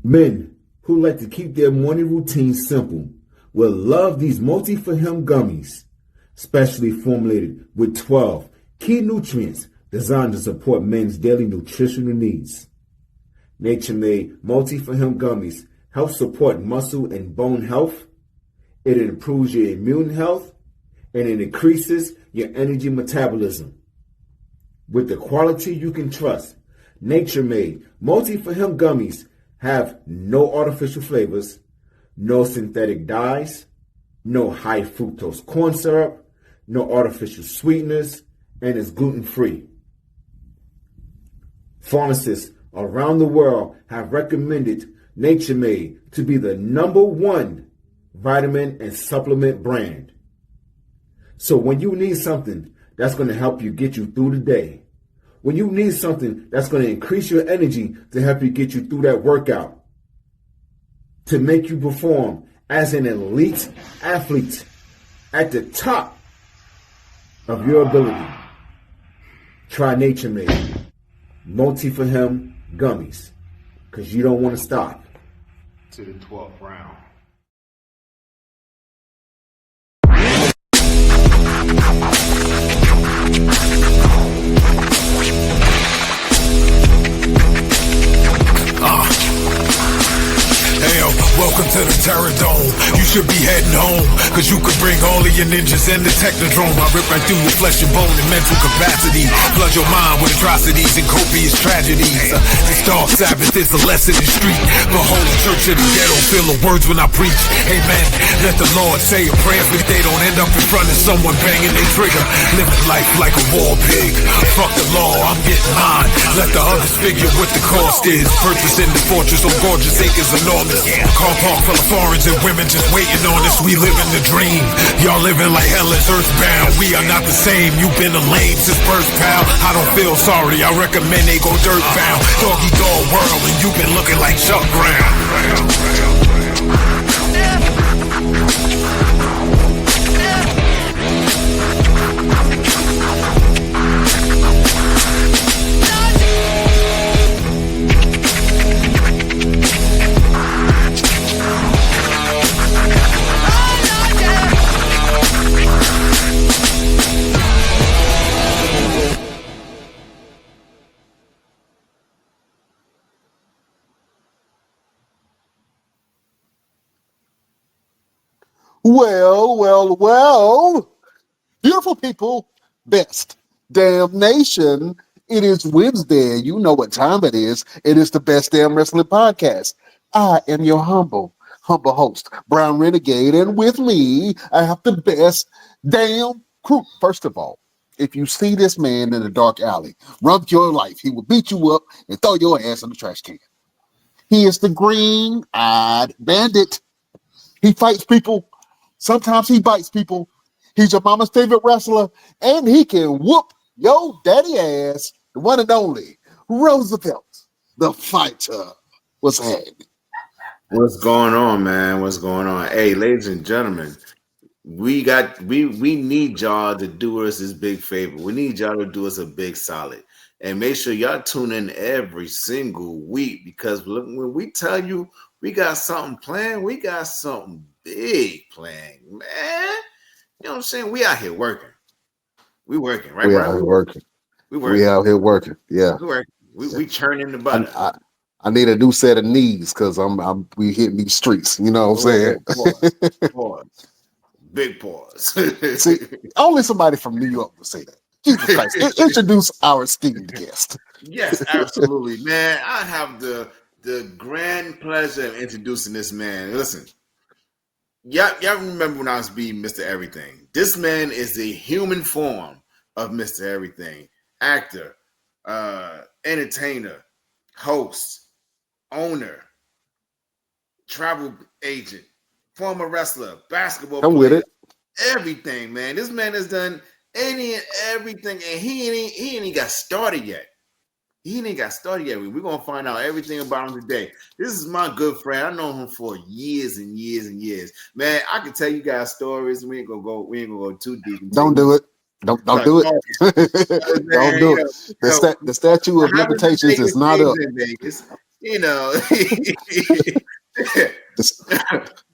Men who like to keep their morning routine simple will love these Multi for Him gummies, specially formulated with 12 key nutrients designed to support men's daily nutritional needs. Nature-made Multi for Him gummies help support muscle and bone health. It improves your immune health, and it increases your energy metabolism. With the quality you can trust, Nature-made Multi for Him gummies have no artificial flavors, no synthetic dyes, no high fructose corn syrup, no artificial sweeteners, and is gluten-free. Pharmacists around the world have recommended Nature-made to be the #1 vitamin and supplement brand. So when you need something that's going to help you get you through the day, when you need something that's going to increase your energy to help you get you through that workout, to make you perform as an elite athlete at the top of your ability, try Nature-made Multi for Him gummies, because you don't want to stop. To the 12th round. Welcome to the Terror Dome. You should be heading home, cause you could bring all of your ninjas and the Technodrome. I rip right through your flesh and bone and mental capacity. Flood your mind with atrocities and copious tragedies. This dark Sabbath is a lesson in street. Behold the church of the ghetto, feel the words when I preach. Amen. Let the Lord say a prayer so they don't end up in front of someone banging their trigger. Living life like a war pig. Fuck the law, I'm getting mine. Let the others figure what the cost is. Purchase in the fortress on gorgeous acres enormous. Car park full of foreigners and women just waiting on us. We living the dream. Y'all living like hell is earthbound. We are not the same. You've been a lame since birth, pal. I don't feel sorry. I recommend they go dirt bound. Doggy dog world, and you've been looking like Chuck Brown. Well, beautiful people, best damn nation. It is Wednesday. You know what time it is. It is the Best Damn Wrestling Podcast. I am your humble host, Brown Renegade, and with me, I have the best damn crew. First of all, if you see this man in a dark alley, run for your life. He will beat you up and throw your ass in the trash can. He is the green-eyed bandit. He fights people. Sometimes he bites people. He's your mama's favorite wrestler, and he can whoop your daddy ass, the one and only Roosevelt, the fighter. What's happening? What's going on, man? What's going on? Hey, ladies and gentlemen, we need y'all to do us this big favor. We need y'all to do us a big solid. And make sure y'all tune in every single week, because when we tell you we got something planned, we got something big planned, man. You know what I'm saying? We out here working. We working, right? We out here working. We out here working. Yeah. We churning the butter. I need a new set of knees because we hitting these streets. You know what I'm saying? Pause. Big pause. See, only somebody from New York would say that. Jesus Christ. Introduce our esteemed guest. Yes, absolutely, man. I have the grand pleasure of introducing this man. Listen, y'all remember when I was being Mr. Everything? This man is the human form of Mr. Everything. Actor, entertainer, host, owner, travel agent, former wrestler, basketball player. I'm with it. Everything, man. This man has done any and everything, and he ain't even got started yet. We're going to find out everything about him today. This is my good friend. I've known him for years and years and years. Man, I can tell you guys stories. We ain't gonna go too deep. Don't do it. Don't do it. Don't do it. The statute of limitations is not up. In Vegas. you know.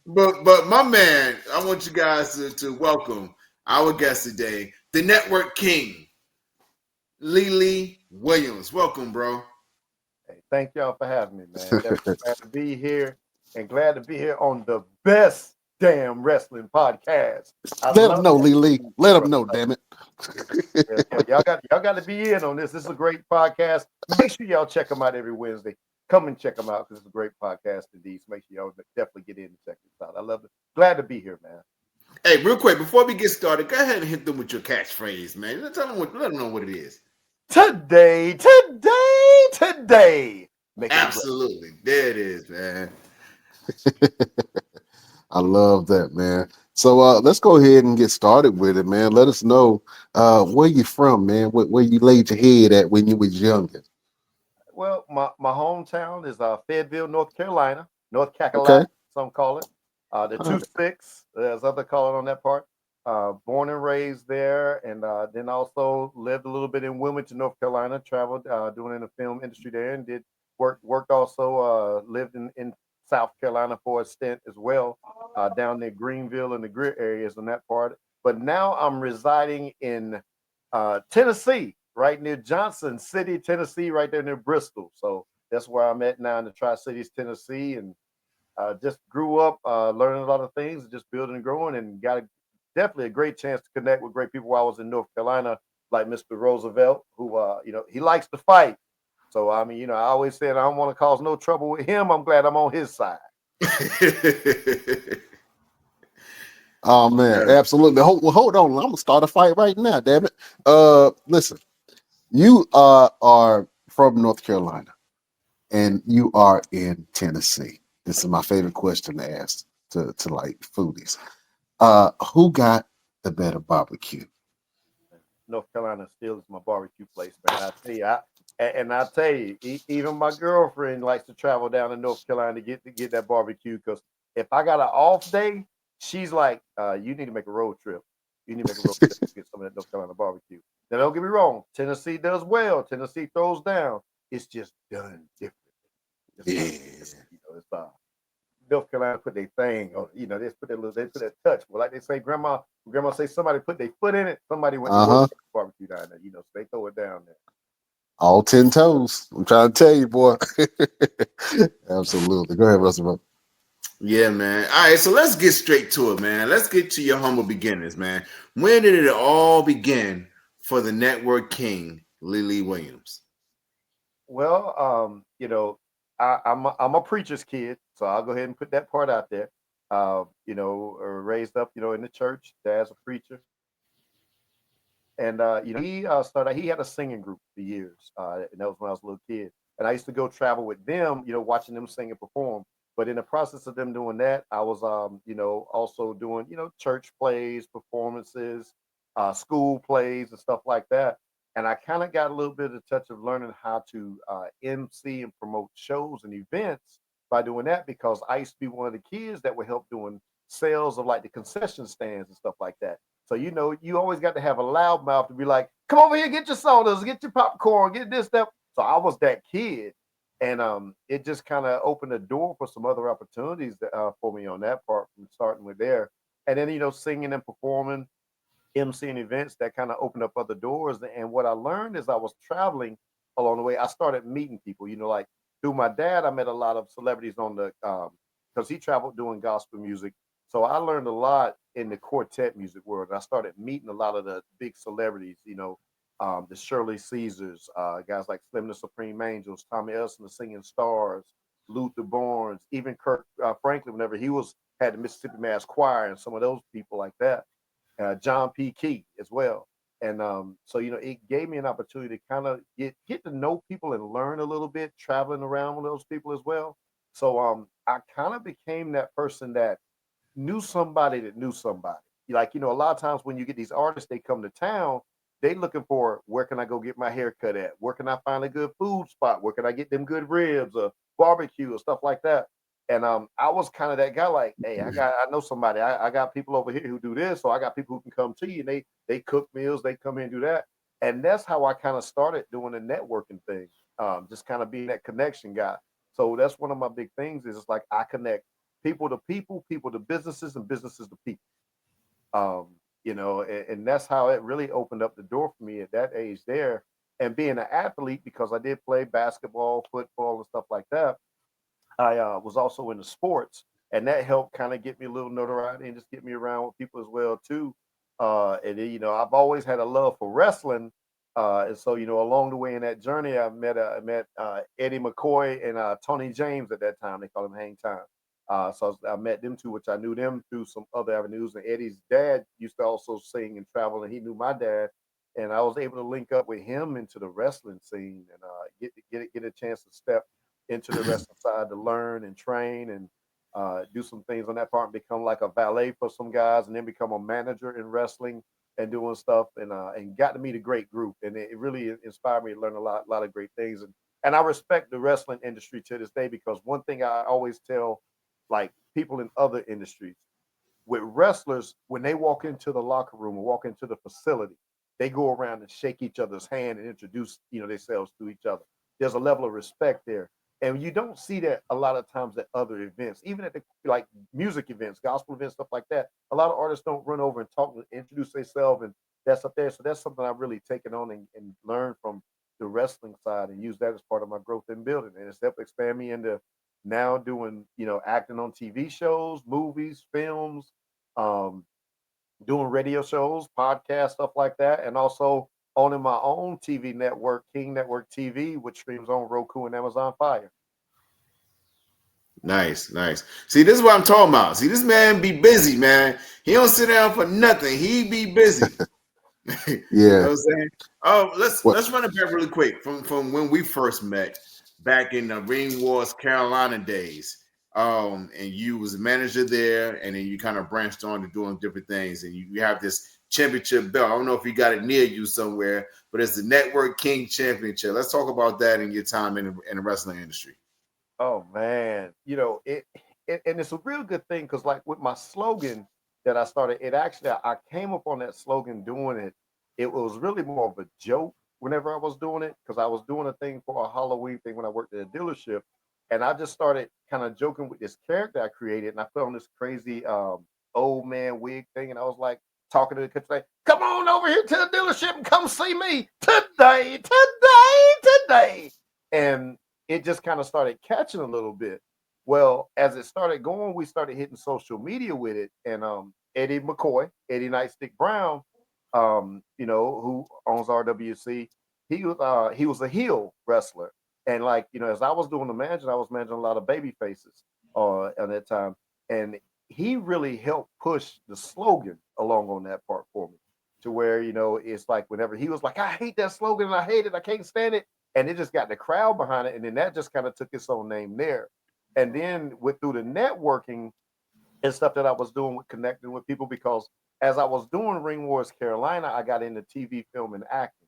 but my man, I want you guys to welcome our guest today, the Network King, Lee Williams. Welcome, bro. Hey, thank y'all for having me, man. Definitely glad to be here and glad to be here on the best damn wrestling podcast. I Let them love know, that. Lee. Let them know, damn it. Yeah, y'all got to be in on this. This is a great podcast. Make sure y'all check them out every Wednesday. Come and check them out because it's a great podcast indeed. So make sure y'all definitely get in and check this out. I love it. Glad to be here, man. Hey, real quick, before we get started, go ahead and hit them with your catchphrase, man. Let them know what it is. Today. Make it Absolutely. There it is, man. I love that, man. So let's go ahead and get started with it, man. Let us know where you from, man. Where you laid your head at when you was younger. Well, my hometown is Fayetteville, North Carolina, North Okay. Cackalack, some call it. The All right. 2-6, as other call it on that part. Born and raised there, and then also lived a little bit in Wilmington, North Carolina. Traveled doing in the film industry there, and did worked also. Lived in South Carolina for a stint as well, down near Greenville and the Greer areas on that part. But now I'm residing in Tennessee, right near Johnson City, Tennessee, right there near Bristol. So that's where I'm at now in the Tri Cities, Tennessee, and just grew up learning a lot of things, just building and growing, and definitely a great chance to connect with great people while I was in North Carolina, like Mr. Roosevelt, who he likes to fight. So I mean, I always said I don't want to cause no trouble with him. I'm glad I'm on his side. Oh man, Yeah. absolutely. Hold on. I'm gonna start a fight right now. Damn it. Listen. You are from North Carolina, and you are in Tennessee. This is my favorite question to ask to like foodies. Who got the better barbecue? North Carolina still is my barbecue place, man. I tell you, I tell you, even my girlfriend likes to travel down to North Carolina to get that barbecue. Because if I got an off day, she's like, "You need to make a road trip. You need to make a road trip to get some of that North Carolina barbecue." Now, don't get me wrong, Tennessee does well. Tennessee throws down. It's just done different. It's done Yeah. different. It's North Carolina put their thing on. They put that touch. Well, like they say, grandma say somebody put their foot in it. Somebody went to work Uh-huh. barbecue down there. So they throw it down there. All 10 toes. I'm trying to tell you, boy. Absolutely. Go ahead, Russell. Yeah, man. All right, so let's get straight to it, man. Let's get to your humble beginnings, man. When did it all begin for the Network King, Lee Williams? Well, I'm a preacher's kid, so I'll go ahead and put that part out there. Raised up, in the church. Dad's a preacher, and he started. He had a singing group for years, and that was when I was a little kid. And I used to go travel with them, watching them sing and perform. But in the process of them doing that, I was, also doing, church plays, performances, school plays, and stuff like that. And I kind of got a little bit of touch of learning how to MC and promote shows and events by doing that because I used to be one of the kids that would help doing sales of like the concession stands and stuff like that. So you always got to have a loud mouth to be like, "Come over here, get your sodas, get your popcorn, get this, that." So I was that kid, and it just kind of opened the door for some other opportunities for me on that part from starting with there, and then singing and performing, emceeing events that kind of opened up other doors. And what I learned as I was traveling along the way, I started meeting people. Like through my dad, I met a lot of celebrities on the because he traveled doing gospel music. So I learned a lot in the quartet music world. I started meeting a lot of the big celebrities. The Shirley Caesars, guys like Slim the Supreme Angels, Tommy Elson, the Singing Stars, Luther Barnes, even Kirk Franklin, whenever he had the Mississippi Mass Choir, and some of those people like that. John P. Key as well. And so it gave me an opportunity to kind of get to know people and learn a little bit, traveling around with those people as well. So I kind of became that person that knew somebody that knew somebody. Like, a lot of times when you get these artists, they come to town, they looking for where can I go get my hair cut at? Where can I find a good food spot? Where can I get them good ribs or barbecue or stuff like that? And I was kind of that guy, like, hey, I know somebody. I got people over here who do this, so I got people who can come to you. And they cook meals, they come in and do that. And that's how I kind of started doing the networking thing. Just kind of being that connection guy. So that's one of my big things is it's like I connect people to people, people to businesses, and businesses to people. Um, and that's how it really opened up the door for me at that age there. And being an athlete, because I did play basketball, football, and stuff like that, I was also into sports, and that helped kind of get me a little notoriety and just get me around with people as well too. And then, I've always had a love for wrestling, and so along the way in that journey, I met Eddie McCoy and Tony James at that time. They call him Hang Time. So I met them two, which I knew them through some other avenues. And Eddie's dad used to also sing and travel, and he knew my dad. And I was able to link up with him into the wrestling scene and get a chance to step into the wrestling side to learn and train and do some things on that part and become like a valet for some guys and then become a manager in wrestling and doing stuff and got to meet a great group and it really inspired me to learn a lot of great things and I respect the wrestling industry to this day because one thing I always tell like people in other industries with wrestlers, when they walk into the locker room or walk into the facility, they go around and shake each other's hand and introduce, themselves to each other. There's a level of respect there. And you don't see that a lot of times at other events, even at the like music events, gospel events, stuff like that. A lot of artists don't run over and talk, introduce themselves, and that's up there. So that's something I've really taken on and learned from the wrestling side and use that as part of my growth in building. And it's helped expand me into now doing, acting on TV shows, movies, films, um, doing radio shows, podcasts, stuff like that, and also owning my own TV network, King Network TV, which streams on Roku and Amazon Fire. Nice, nice. See, this is what I'm talking about. See, this man be busy, man. He don't sit down for nothing. He be busy. You know Yeah. what I'm saying? Oh, let's What? let's run it back really quick from when we first met back in the Ring Wars Carolina days. And you was a manager there, and then you kind of branched on to doing different things, and you have this championship belt. I don't know if you got it near you somewhere, but it's the Network King Championship. Let's talk about that in your time in the wrestling industry. Oh man, it and it's a real good thing because like with my slogan that I started, it actually I came up on that slogan doing it. It was really more of a joke whenever I was doing it because I was doing a thing for a Halloween thing when I worked at a dealership, and I just started kind of joking with this character I created, and I put on this crazy old man wig thing, and I was like talking to the kids like, "Come on over here to the dealership and come see me today," and it just kind of started catching a little bit. Well, as it started going, we started hitting social media with it. And Eddie McCoy, Eddie Nightstick Brown, who owns RWC, he was a heel wrestler. And like, as I was doing the managing, I was managing a lot of baby faces at that time. And he really helped push the slogan along on that part for me. To where, it's like whenever he was like, I hate that slogan and I hate it, I can't stand it and it just got the crowd behind it, and then that just kind of took its own name there. And then with through the networking and stuff that I was doing with connecting with people, because as I was doing Ring Wars Carolina, I got into TV, film, and acting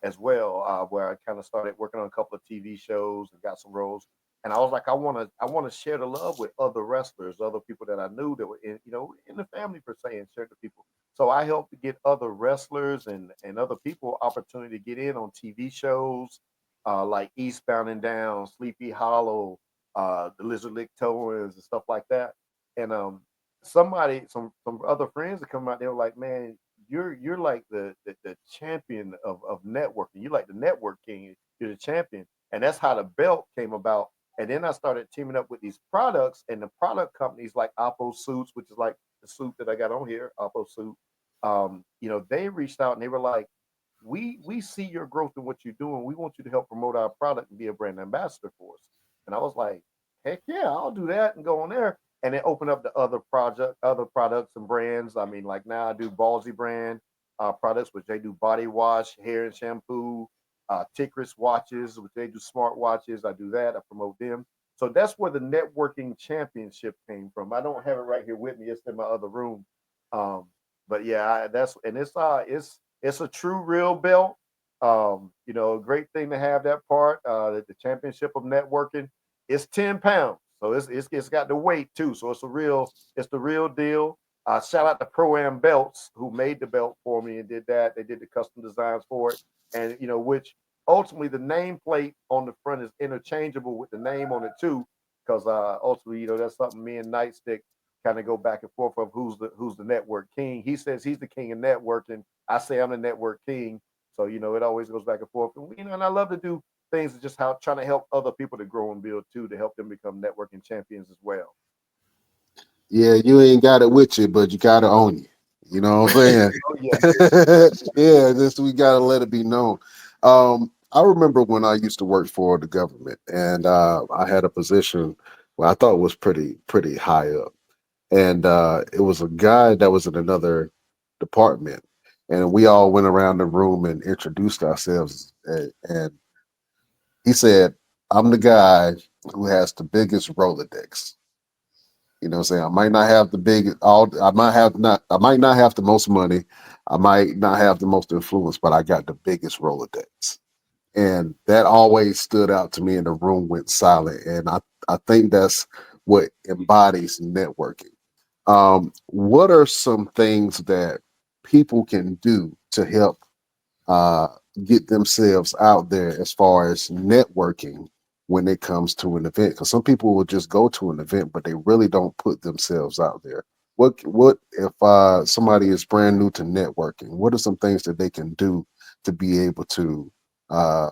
as well, where I kind of started working on a couple of TV shows and got some roles. And I was like, I want to share the love with other wrestlers, other people that I knew that were in the family per se, and share the people. So I helped to get other wrestlers and other people opportunity to get in on TV shows, like Eastbound and Down, Sleepy Hollow, the Lizard Lick Towers, and stuff like that. And some other friends that come out, they were like, man, you're like the champion of networking. You're like the network king. You're the champion, and that's how the belt came about. And then I started teaming up with these products, and the product companies like Oppo Suits, which is like the suit that I got on here, Oppo Suit. They reached out and they were like, we see your growth in what you're doing. We want you to help promote our product and be a brand ambassador for us. And I was like, heck yeah, I'll do that and go on there. And it opened up the other products and brands. I mean, like now I do Ballsy brand products, which they do body wash, hair and shampoo, Tickress watches, which they do smart watches. I do that. I promote them. So that's where the networking championship came from. I don't have it right here with me. It's in my other room. Um, but yeah, that's and it's a true real belt. A great thing to have that part. The championship of networking. It's 10 pounds, so it's got the weight too. So it's the real deal. Shout out to Pro Am Belts who made the belt for me and did that. They did the custom designs for it, and which ultimately the nameplate on the front is interchangeable with the name on it too, because ultimately, that's something me and Nightstick kind of go back and forth of who's the network king. He says he's the king of networking. I say I'm the network king. So it always goes back and forth. And I love to do things just how trying to help other people to grow and build too, to help them become networking champions as well. Yeah, you ain't got it with you, but you got to own you. You know what I'm saying? Oh yeah. Yeah, we got to let it be known. I remember when I used to work for the government, and I had a position where I thought was pretty high up, and it was a guy that was in another department, and we all went around the room and introduced ourselves, and he said, "I'm the guy who has the biggest Rolodex." You know what I'm saying? I might not have the I might not have the most money. I might not have the most influence, but I got the biggest Rolodex. And that always stood out to me, and the room went silent. And I think that's what embodies networking. What are some things that people can do to help uh, get themselves out there as far as networking when it comes to an event? Because some people will just go to an event, but they really don't put themselves out there. What if somebody is brand new to networking? What are some things that they can do to be able to uh,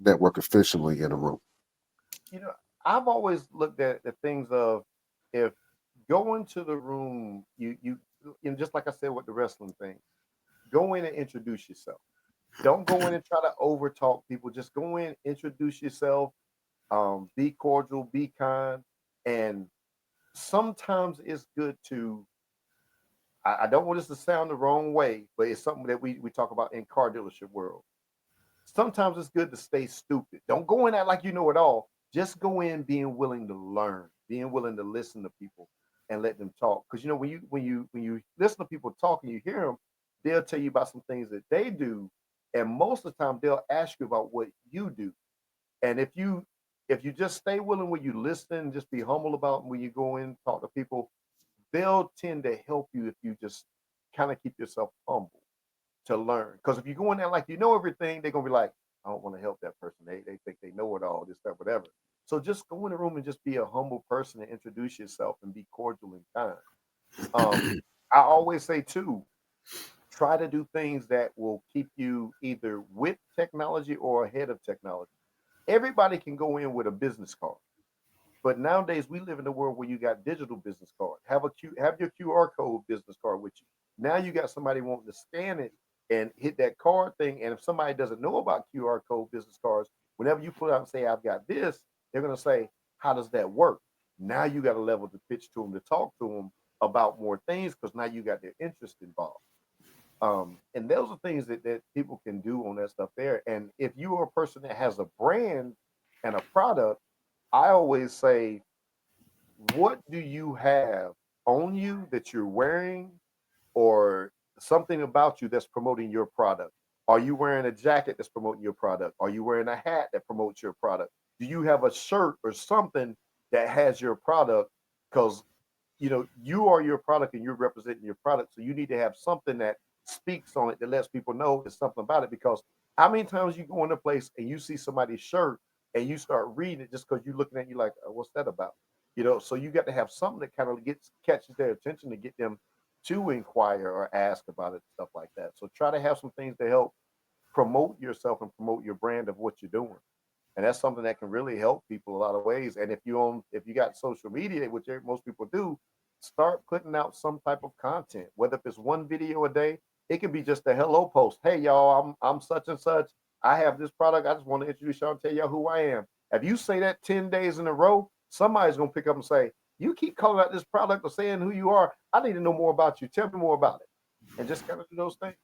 network efficiently in a room? I've always looked at the things of, if go into the room, just like I said with the wrestling thing, go in and introduce yourself. Don't go in and try to overtalk people. Just go in, introduce yourself, be cordial, be kind, and sometimes it's good to. I don't want this to sound the wrong way, but it's something that we talk about in car dealership world. Sometimes it's good to stay stupid. Don't go in that like you know it all. Just go in being willing to learn, being willing to listen to people and let them talk. Because when you listen to people talk and you hear them, they'll tell you about some things that they do, and most of the time they'll ask you about what you do. And if you just stay willing when you listen, just be humble about when you go in, talk to people, they'll tend to help you if you just kind of keep yourself humble to learn. Because if you go in there like you know everything, they're gonna be like, I don't want to help that person. They think they know it all, this, that, whatever. So just go in the room and just be a humble person and introduce yourself and be cordial and kind. I always say too, try to do things that will keep you either with technology or ahead of technology. Everybody can go in with a business card. But nowadays we live in a world where you got digital business card. Have your QR code business card with you. Now you got somebody wanting to scan it and hit that card thing. And if somebody doesn't know about QR code business cards, whenever you put out and say, I've got this, they're gonna say, how does that work? Now you got a level to pitch to them, to talk to them about more things, because now you got their interest involved. And those are things that people can do on that stuff there. And if you are a person that has a brand and a product, I always say, what do you have on you that you're wearing, or something about you that's promoting your product? Are you wearing a jacket that's promoting your product? Are you wearing a hat that promotes your product? Do you have a shirt or something that has your product? Because you are your product and you're representing your product. So you need to have something that speaks on it, that lets people know there's something about it. Because how many times you go in a place and you see somebody's shirt and you start reading it just because you're looking at it, you like, what's that about? So you got to have something that kind of catches their attention to get them to inquire or ask about it, stuff like that. So try to have some things to help promote yourself and promote your brand of what you're doing. And that's something that can really help people a lot of ways. And if you got social media, which most people do, start putting out some type of content. Whether if it's one video a day, it can be just a hello post. Hey y'all, I'm such and such. I have this product. I just want to introduce y'all and tell y'all who I am. If you say that 10 days in a row, somebody's gonna pick up and say, you keep calling out this product or saying who you are. I need to know more about you. Tell me more about it. And just kind of do those things.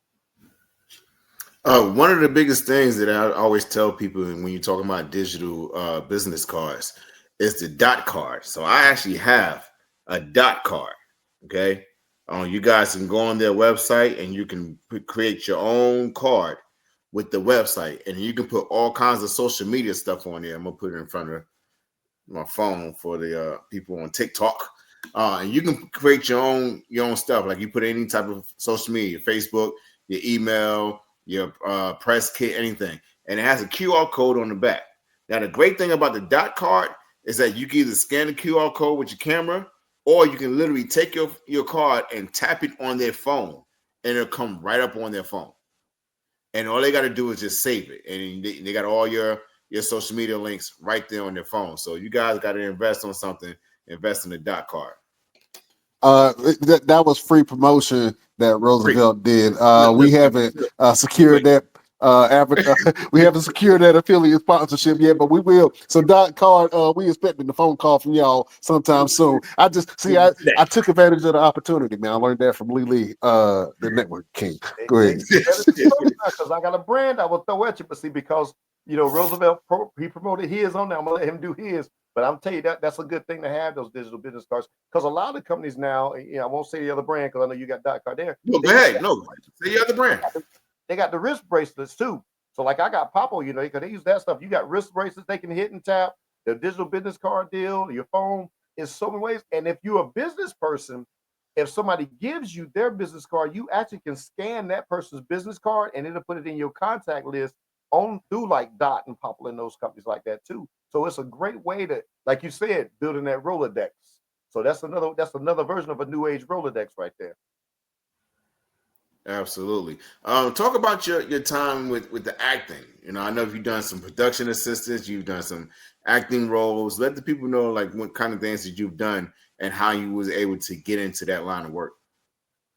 One of the biggest things that I always tell people when you're talking about digital business cards is the dot card. So I actually have a dot card. Okay. You guys can go on their website and you can create your own card with the website, and you can put all kinds of social media stuff on there. I'm gonna put it in front of my phone for the people on TikTok. And you can create your own stuff. Like you put any type of social media, Facebook, your email, your press kit, anything. and it has a QR code on the back. Now, the great thing about the dot card is that you can either scan the QR code with your camera, or you can literally take your card and tap it on their phone, and it'll come right up on their phone. And all they got to do is just save it, and they got all your social media links right there on their phone. So you guys got to invest on something. Invest in the dot card. That was free promotion that Roosevelt did. We haven't secured Wait. that. We haven't secured that affiliate sponsorship yet, but we will. So dot card, we expecting the phone call from y'all sometime soon. I took advantage of the opportunity, man. I learned that from Lee, the network king. Go ahead. Because I got a brand I will throw at you, but see, because Roosevelt he promoted his on there, I'm gonna let him do his. But I'm telling you that's a good thing to have those digital business cards, because a lot of companies now, I won't say the other brand because I know you got dot card there. No, go ahead. No, say the other brand. They got the wrist bracelets too. So like I got Poppo, because they use that stuff. You got wrist bracelets they can hit and tap. The digital business card deal, your phone is so many ways. And if you're a business person, if somebody gives you their business card, you actually can scan that person's business card and it'll put it in your contact list on through like Dot and Popple and those companies like that too. So it's a great way to, like you said, building that Rolodex. So that's another version of a new age Rolodex right there. Absolutely. Talk about your time with the acting. I know you've done some production assistants, you've done some acting roles. Let the people know like what kind of things that you've done and how you was able to get into that line of work.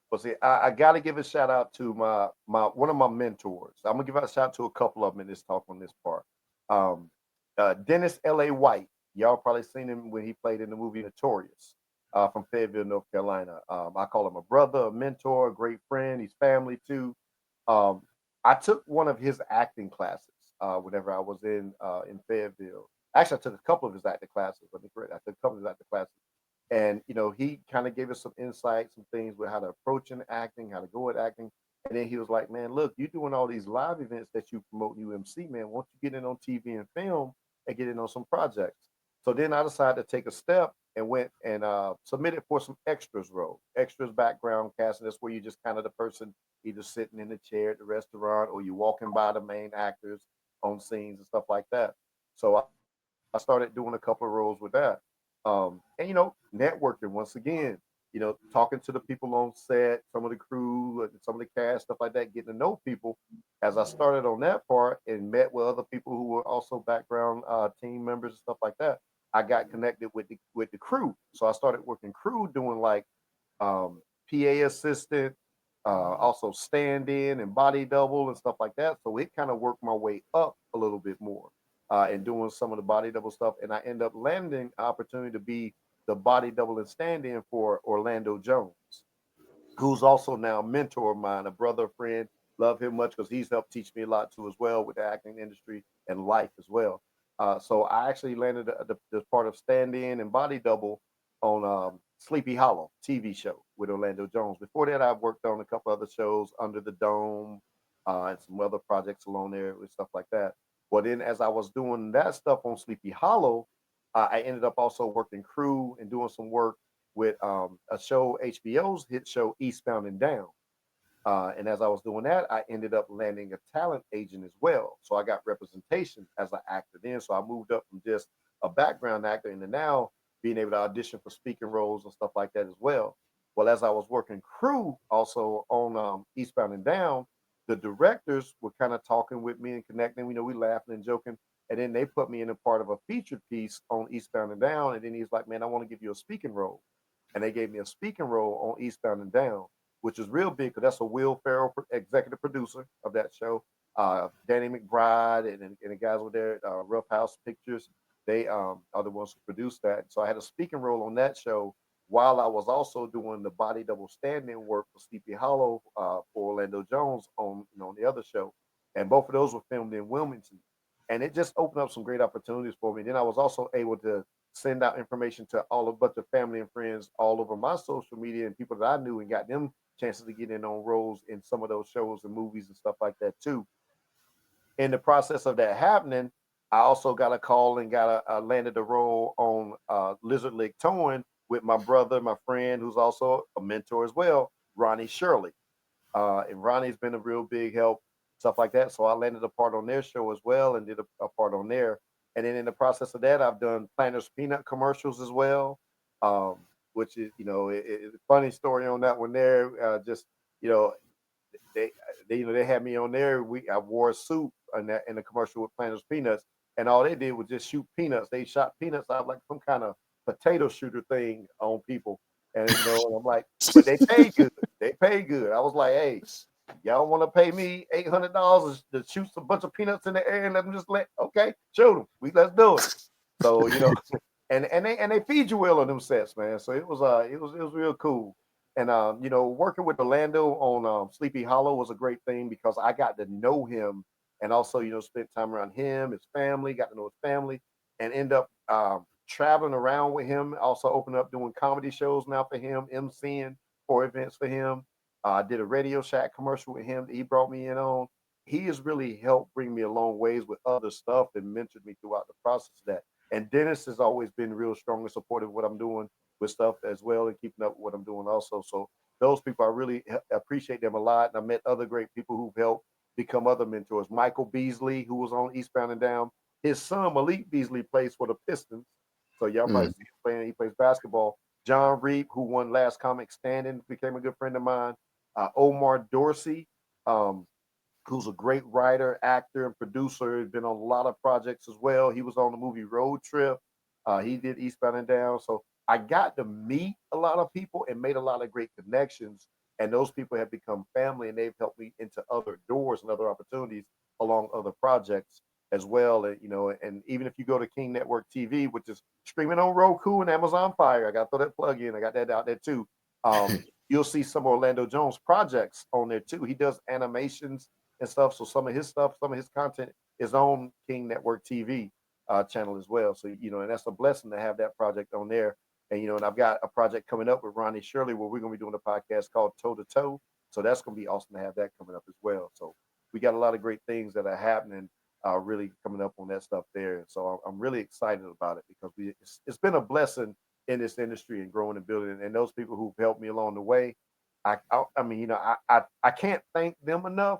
Well, see, I got to give a shout out to my one of my mentors. I'm gonna give a shout out to a couple of them in this talk on this part. Dennis L.A. White. Y'all probably seen him when he played in the movie Notorious. From Fayetteville, North Carolina. I call him a brother, a mentor, a great friend. He's family too. I took one of his acting classes whenever I was in Fayetteville. Actually, I took a couple of his acting classes. I took a couple of his acting classes. And, he kind of gave us some insight, some things with how to approach in acting, how to go at acting. And then he was like, man, look, you're doing all these live events that you promote in UMC, man. Why don't you get in on TV and film and get in on some projects? So then I decided to take a step and went and submitted for some extras role. Extras background casting. That's where you're just kind of the person either sitting in the chair at the restaurant or you walking by the main actors on scenes and stuff like that. So I started doing a couple of roles with that. And networking once again, talking to the people on set, some of the crew, some of the cast, stuff like that, getting to know people. As I started on that part and met with other people who were also background team members and stuff like that, I got connected with the crew. So I started working crew, doing like PA assistant, also stand in and body double and stuff like that. So it kind of worked my way up a little bit more. And doing some of the body double stuff. And I end up landing an opportunity to be the body double and stand in for Orlando Jones, who's also now a mentor of mine, a brother, friend. Love him much because he's helped teach me a lot too as well with the acting industry and life as well. So I actually landed the part of stand in and body double on Sleepy Hollow TV show with Orlando Jones. Before that, I've worked on a couple other shows, Under the Dome, and some other projects along there with stuff like that. Well, then as I was doing that stuff on Sleepy Hollow, I ended up also working crew and doing some work with a show, HBO's hit show, Eastbound and Down. And as I was doing that, I ended up landing a talent agent as well. So I got representation as an actor then. So I moved up from just a background actor into now being able to audition for speaking roles and stuff like that as well. Well, as I was working crew also on Eastbound and Down, the directors were kind of talking with me and connecting. We laughing and joking. And then they put me in a part of a featured piece on Eastbound and Down. And then he's like, man, I want to give you a speaking role. And they gave me a speaking role on Eastbound and Down, which is real big because that's a Will Ferrell executive producer of that show. Danny McBride and the guys were there at Rough House Pictures. They are the ones who produced that. So I had a speaking role on that show while I was also doing the body double stand-in work for Sleepy Hollow for Orlando Jones on the other show. And both of those were filmed in Wilmington. And it just opened up some great opportunities for me. Then I was also able to send out information to all a bunch of family and friends all over my social media and people that I knew and got them chances to get in on roles in some of those shows and movies and stuff like that too. In the process of that happening, I also got a call and landed a role on Lizard Lake Towing with my brother, my friend, who's also a mentor as well, Ronnie Shirley. And Ronnie's been a real big help. stuff like that. So I landed a part on their show as well and did a part on there. And then in the process of that, I've done Planters Peanut commercials as well, um, which is, funny story on that one there. Just, you know, they, they had me on there. I wore a suit in the commercial with Planters Peanuts, and all they did was just shoot peanuts. They shot peanuts out like some kind of potato shooter thing on people, and and I'm like, but they pay good. They pay good. I was like, hey, y'all want to pay me $800 to shoot a bunch of peanuts in the air and let them just okay, shoot them. Let's do it. So and they feed you well on them sets, man. So it was real cool. And working with Orlando on Sleepy Hollow was a great thing because I got to know him and also spent time around him, his family, got to know his family, and end up traveling around with him. Also opening up doing comedy shows now for him, MCing for events for him. I did a Radio Shack commercial with him that he brought me in on. He has really helped bring me a long ways with other stuff and mentored me throughout the process of that. And Dennis has always been real strong and supportive of what I'm doing with stuff as well and keeping up with what I'm doing also. So those people, I really appreciate them a lot. And I met other great people who've helped become other mentors. Michael Beasley, who was on Eastbound and Down. His son, Malik Beasley, plays for the Pistons. So y'all probably see him playing. He plays basketball. John Reap, who won Last Comic Standing, became a good friend of mine. Omar Dorsey, who's a great writer, actor, and producer. He's been on a lot of projects as well. He was on the movie Road Trip. He did Eastbound and Down. So I got to meet a lot of people and made a lot of great connections. And those people have become family and they've helped me into other doors and other opportunities along other projects as well. And, and even if you go to King Network TV, which is streaming on Roku and Amazon Fire, I got to throw that plug in. I got that out there too. You'll see some Orlando Jones projects on there too. He does animations and stuff. So some of his content is on King Network TV channel as well. So, and that's a blessing to have that project on there. And, and I've got a project coming up with Ronnie Shirley where we're going to be doing a podcast called Toe to Toe. So that's going to be awesome to have that coming up as well. So we got a lot of great things that are happening really coming up on that stuff there. So I'm really excited about it because it's been a blessing in this industry and growing and building. And those people who've helped me along the way, I can't thank them enough,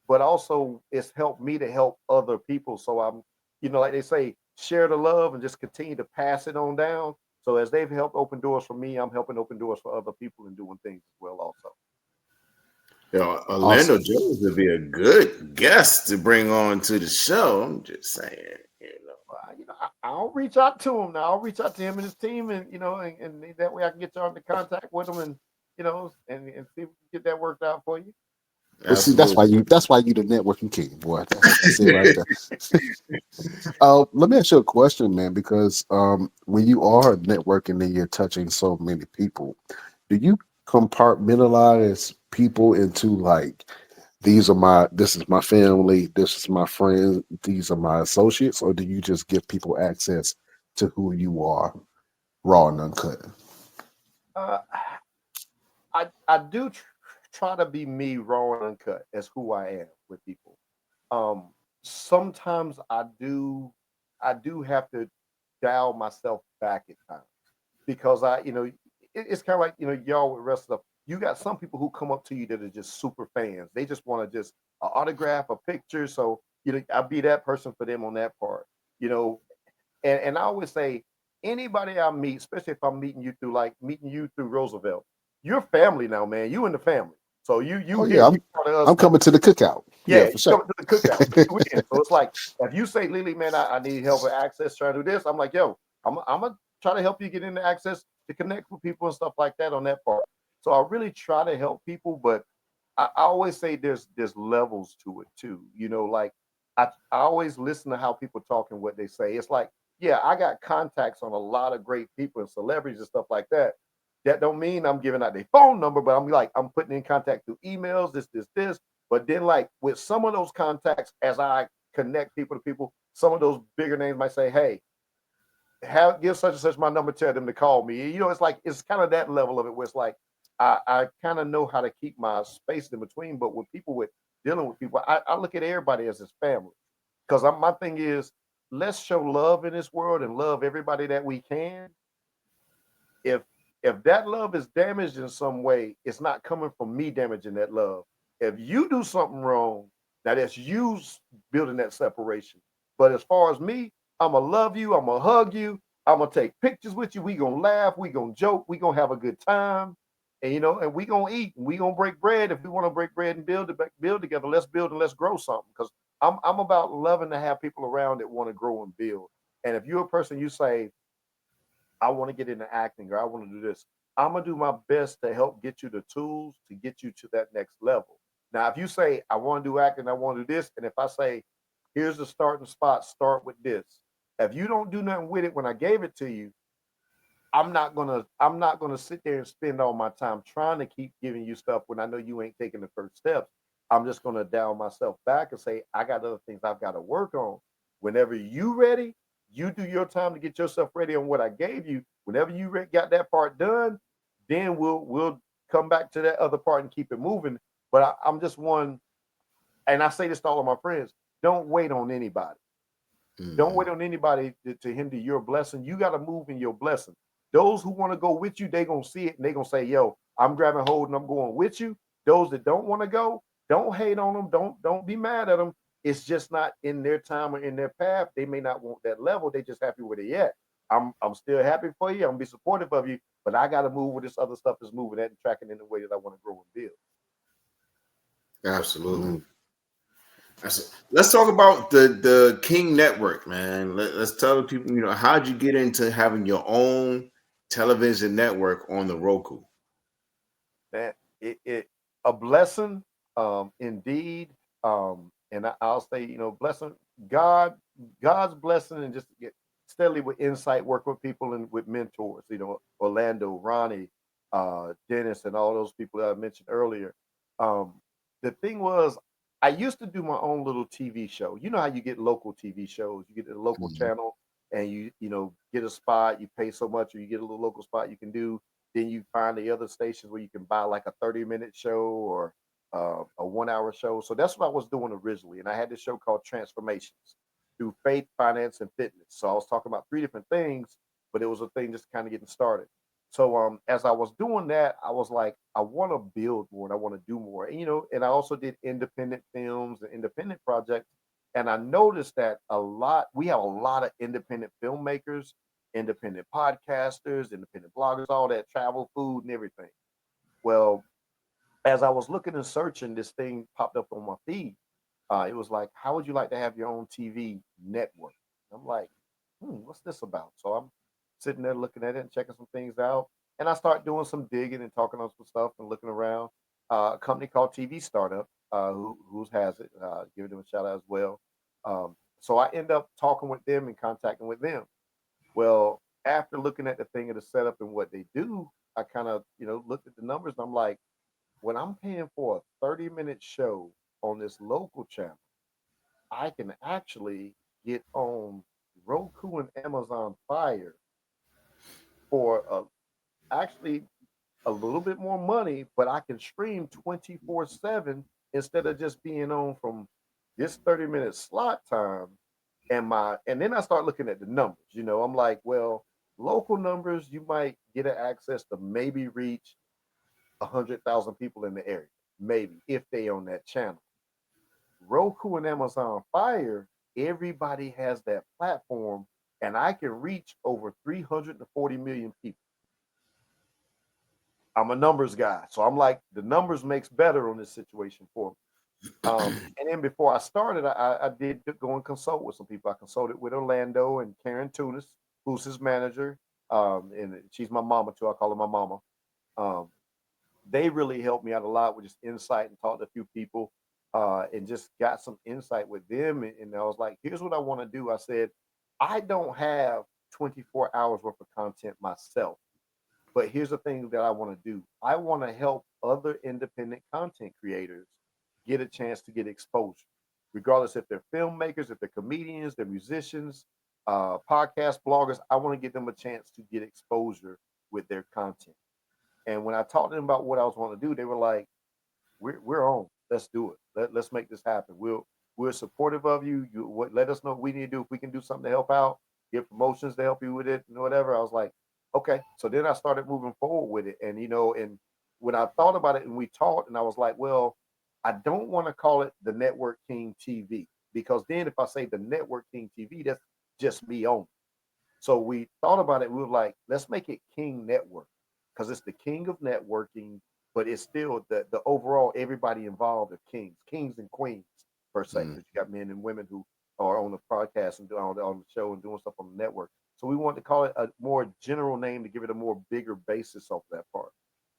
but also it's helped me to help other people. So I'm, like they say, share the love and just continue to pass it on down. So as they've helped open doors for me, I'm helping open doors for other people and doing things as well also. Orlando Jones would be a good guest to bring on to the show. I'm just saying, I'll reach out to him now. I'll reach out to him and his team, and and that way I can get y'all into contact with them, and and see if we can get that worked out for you. But see, that's why you the networking king, boy. That's it right there. Let me ask you a question, man, because when you are networking and you're touching so many people, do you compartmentalize people into like this is my family, this is my friends, these are my associates, or do you just give people access to who you are, raw and uncut? I do try to be me, raw and uncut, as who I am with people. Sometimes I do have to dial myself back at times because it's kind of like y'all with wrestling. You got some people who come up to you that are just super fans. They just want to just autograph a picture. So I'll be that person for them on that part. And I always say anybody I meet, especially if I'm meeting you through Roosevelt, you're family now, man. You in the family. So you I'm coming to the cookout. Yeah, For sure. coming to the cookout. So it's like if you say, Lily, man, I need help with access trying to do this, I'm like, yo, I'm gonna try to help you get into access to connect with people and stuff like that on that part. So I really try to help people, but I always say there's levels to it too. Like I always listen to how people talk and what they say. It's like, yeah, I got contacts on a lot of great people and celebrities and stuff like that. That don't mean I'm giving out their phone number, but I'm putting in contact through emails, this. But then like with some of those contacts, as I connect people to people, some of those bigger names might say, hey, give such and such my number, tell them to call me. It's like it's kind of that level of it where it's like I kind of know how to keep my space in between. But with dealing with people, I look at everybody as his family. Because my thing is, let's show love in this world and love everybody that we can. If that love is damaged in some way, it's not coming from me damaging that love. If you do something wrong, Now that's you building that separation. But as far as me, I'm gonna love you. I'm gonna hug you. I'm gonna take pictures with you. We gonna laugh. We gonna joke. We gonna have a good time. And and we gonna eat. And we gonna break bread if we want to break bread and build together. Let's build and let's grow something. Because I'm about loving to have people around that want to grow and build. And if you're a person you say, I want to get into acting or I want to do this, I'm gonna do my best to help get you the tools to get you to that next level. Now, if you say I want to do acting, I want to do this, and if I say here's the starting spot, start with this. If you don't do nothing with it when I gave it to you, I'm not gonna sit there and spend all my time trying to keep giving you stuff when I know you ain't taking the first steps. I'm just gonna dial myself back and say I got other things I've got to work on. Whenever you ready, you do your time to get yourself ready on what I gave you. Whenever you got that part done, then we'll come back to that other part and keep it moving. But I'm just one, and I say this to all of my friends: don't wait on anybody. Don't Mm-hmm. wait on anybody to hinder your blessing. You got to move in your blessing. Those who want to go with you, they gonna see it and they gonna say, "Yo, I'm grabbing hold and I'm going with you." Those that don't want to go, don't hate on them. Don't be mad at them. It's just not in their time or in their path. They may not want that level. They just happy where they at. I'm still happy for you. I'm gonna be supportive of you, but I got to move where this other stuff is moving at and tracking in the way that I want to grow and build. Absolutely. Let's talk about the King Network, man. Let's tell the people, how'd you get into having your own television network on the Roku? Man, it a blessing, indeed. And I'll say, blessing God, God's blessing, and just get steadily with insight, work with people and with mentors. Orlando, Ronnie, Dennis, and all those people that I mentioned earlier. Um, the thing was, I used to do my own little TV show. You know how you get local TV shows? You get a local Mhm. channel, and you get a spot. You pay so much, or you get a little local spot you can do. Then you find the other stations where you can buy like a 30-minute show or a 1 hour show. So that's what I was doing originally. And I had this show called Transformations through faith, finance, and fitness. So I was talking about three different things, but it was a thing just kind of getting started. So as I was doing that, I was like, I want to build more and I want to do more. And and I also did independent films and independent projects. And I noticed that we have a lot of independent filmmakers, independent podcasters, independent bloggers, all that travel, food, and everything. Well, as I was looking and searching, this thing popped up on my feed. It was like, how would you like to have your own TV network? I'm like, what's this about? So I'm sitting there looking at it and checking some things out. And I start doing some digging and talking on some stuff and looking around. A company called TV Startup, who has it, giving them a shout out as well. So I end up talking with them and contacting with them. Well, after looking at the thing and the setup and what they do, I kind of, looked at the numbers and I'm like, when I'm paying for a 30-minute show on this local channel, I can actually get on Roku and Amazon Fire for actually a little bit more money, but I can stream 24/7 instead of just being on from this 30-minute slot time. And then I start looking at the numbers. I'm like, well, local numbers, you might get an access to maybe reach 100,000 people in the area, maybe if they on that channel. Roku and Amazon Fire, everybody has that platform, and I can reach over 340 million people. I'm a numbers guy, so I'm like, the numbers makes better on this situation for me. And then before I started, I did go and consult with some people. I consulted with Orlando and Karen Tunis, who's his manager, and she's my mama too. I call her my mama. Um, they really helped me out a lot with just insight and talked to a few people, and just got some insight with them. And I was like, here's what I want to do. I said, I don't have 24 hours worth of content myself. But here's the thing that I want to do. I want to help other independent content creators get a chance to get exposure, regardless if they're filmmakers, if they're comedians, they're musicians, podcast bloggers. I want to give them a chance to get exposure with their content. And when I talked to them about what I was wanting to do, they were like, "We're on. Let's do it. Let's make this happen. We're supportive of you. Let us know what we need to do if we can do something to help out, get promotions to help you with it, and whatever." I was like, "Okay." So then I started moving forward with it, and and when I thought about it and we talked, and I was like, "Well, I don't want to call it the Network King TV because then if I say the Network King TV, that's just me only. So we thought about it. We were like, let's make it King Network because it's the king of networking, but it's still the overall everybody involved are kings and queens per se. Mm. Because you got men and women who are on the podcast and on the show and doing stuff on the network. So we wanted to call it a more general name to give it a more bigger basis of that part.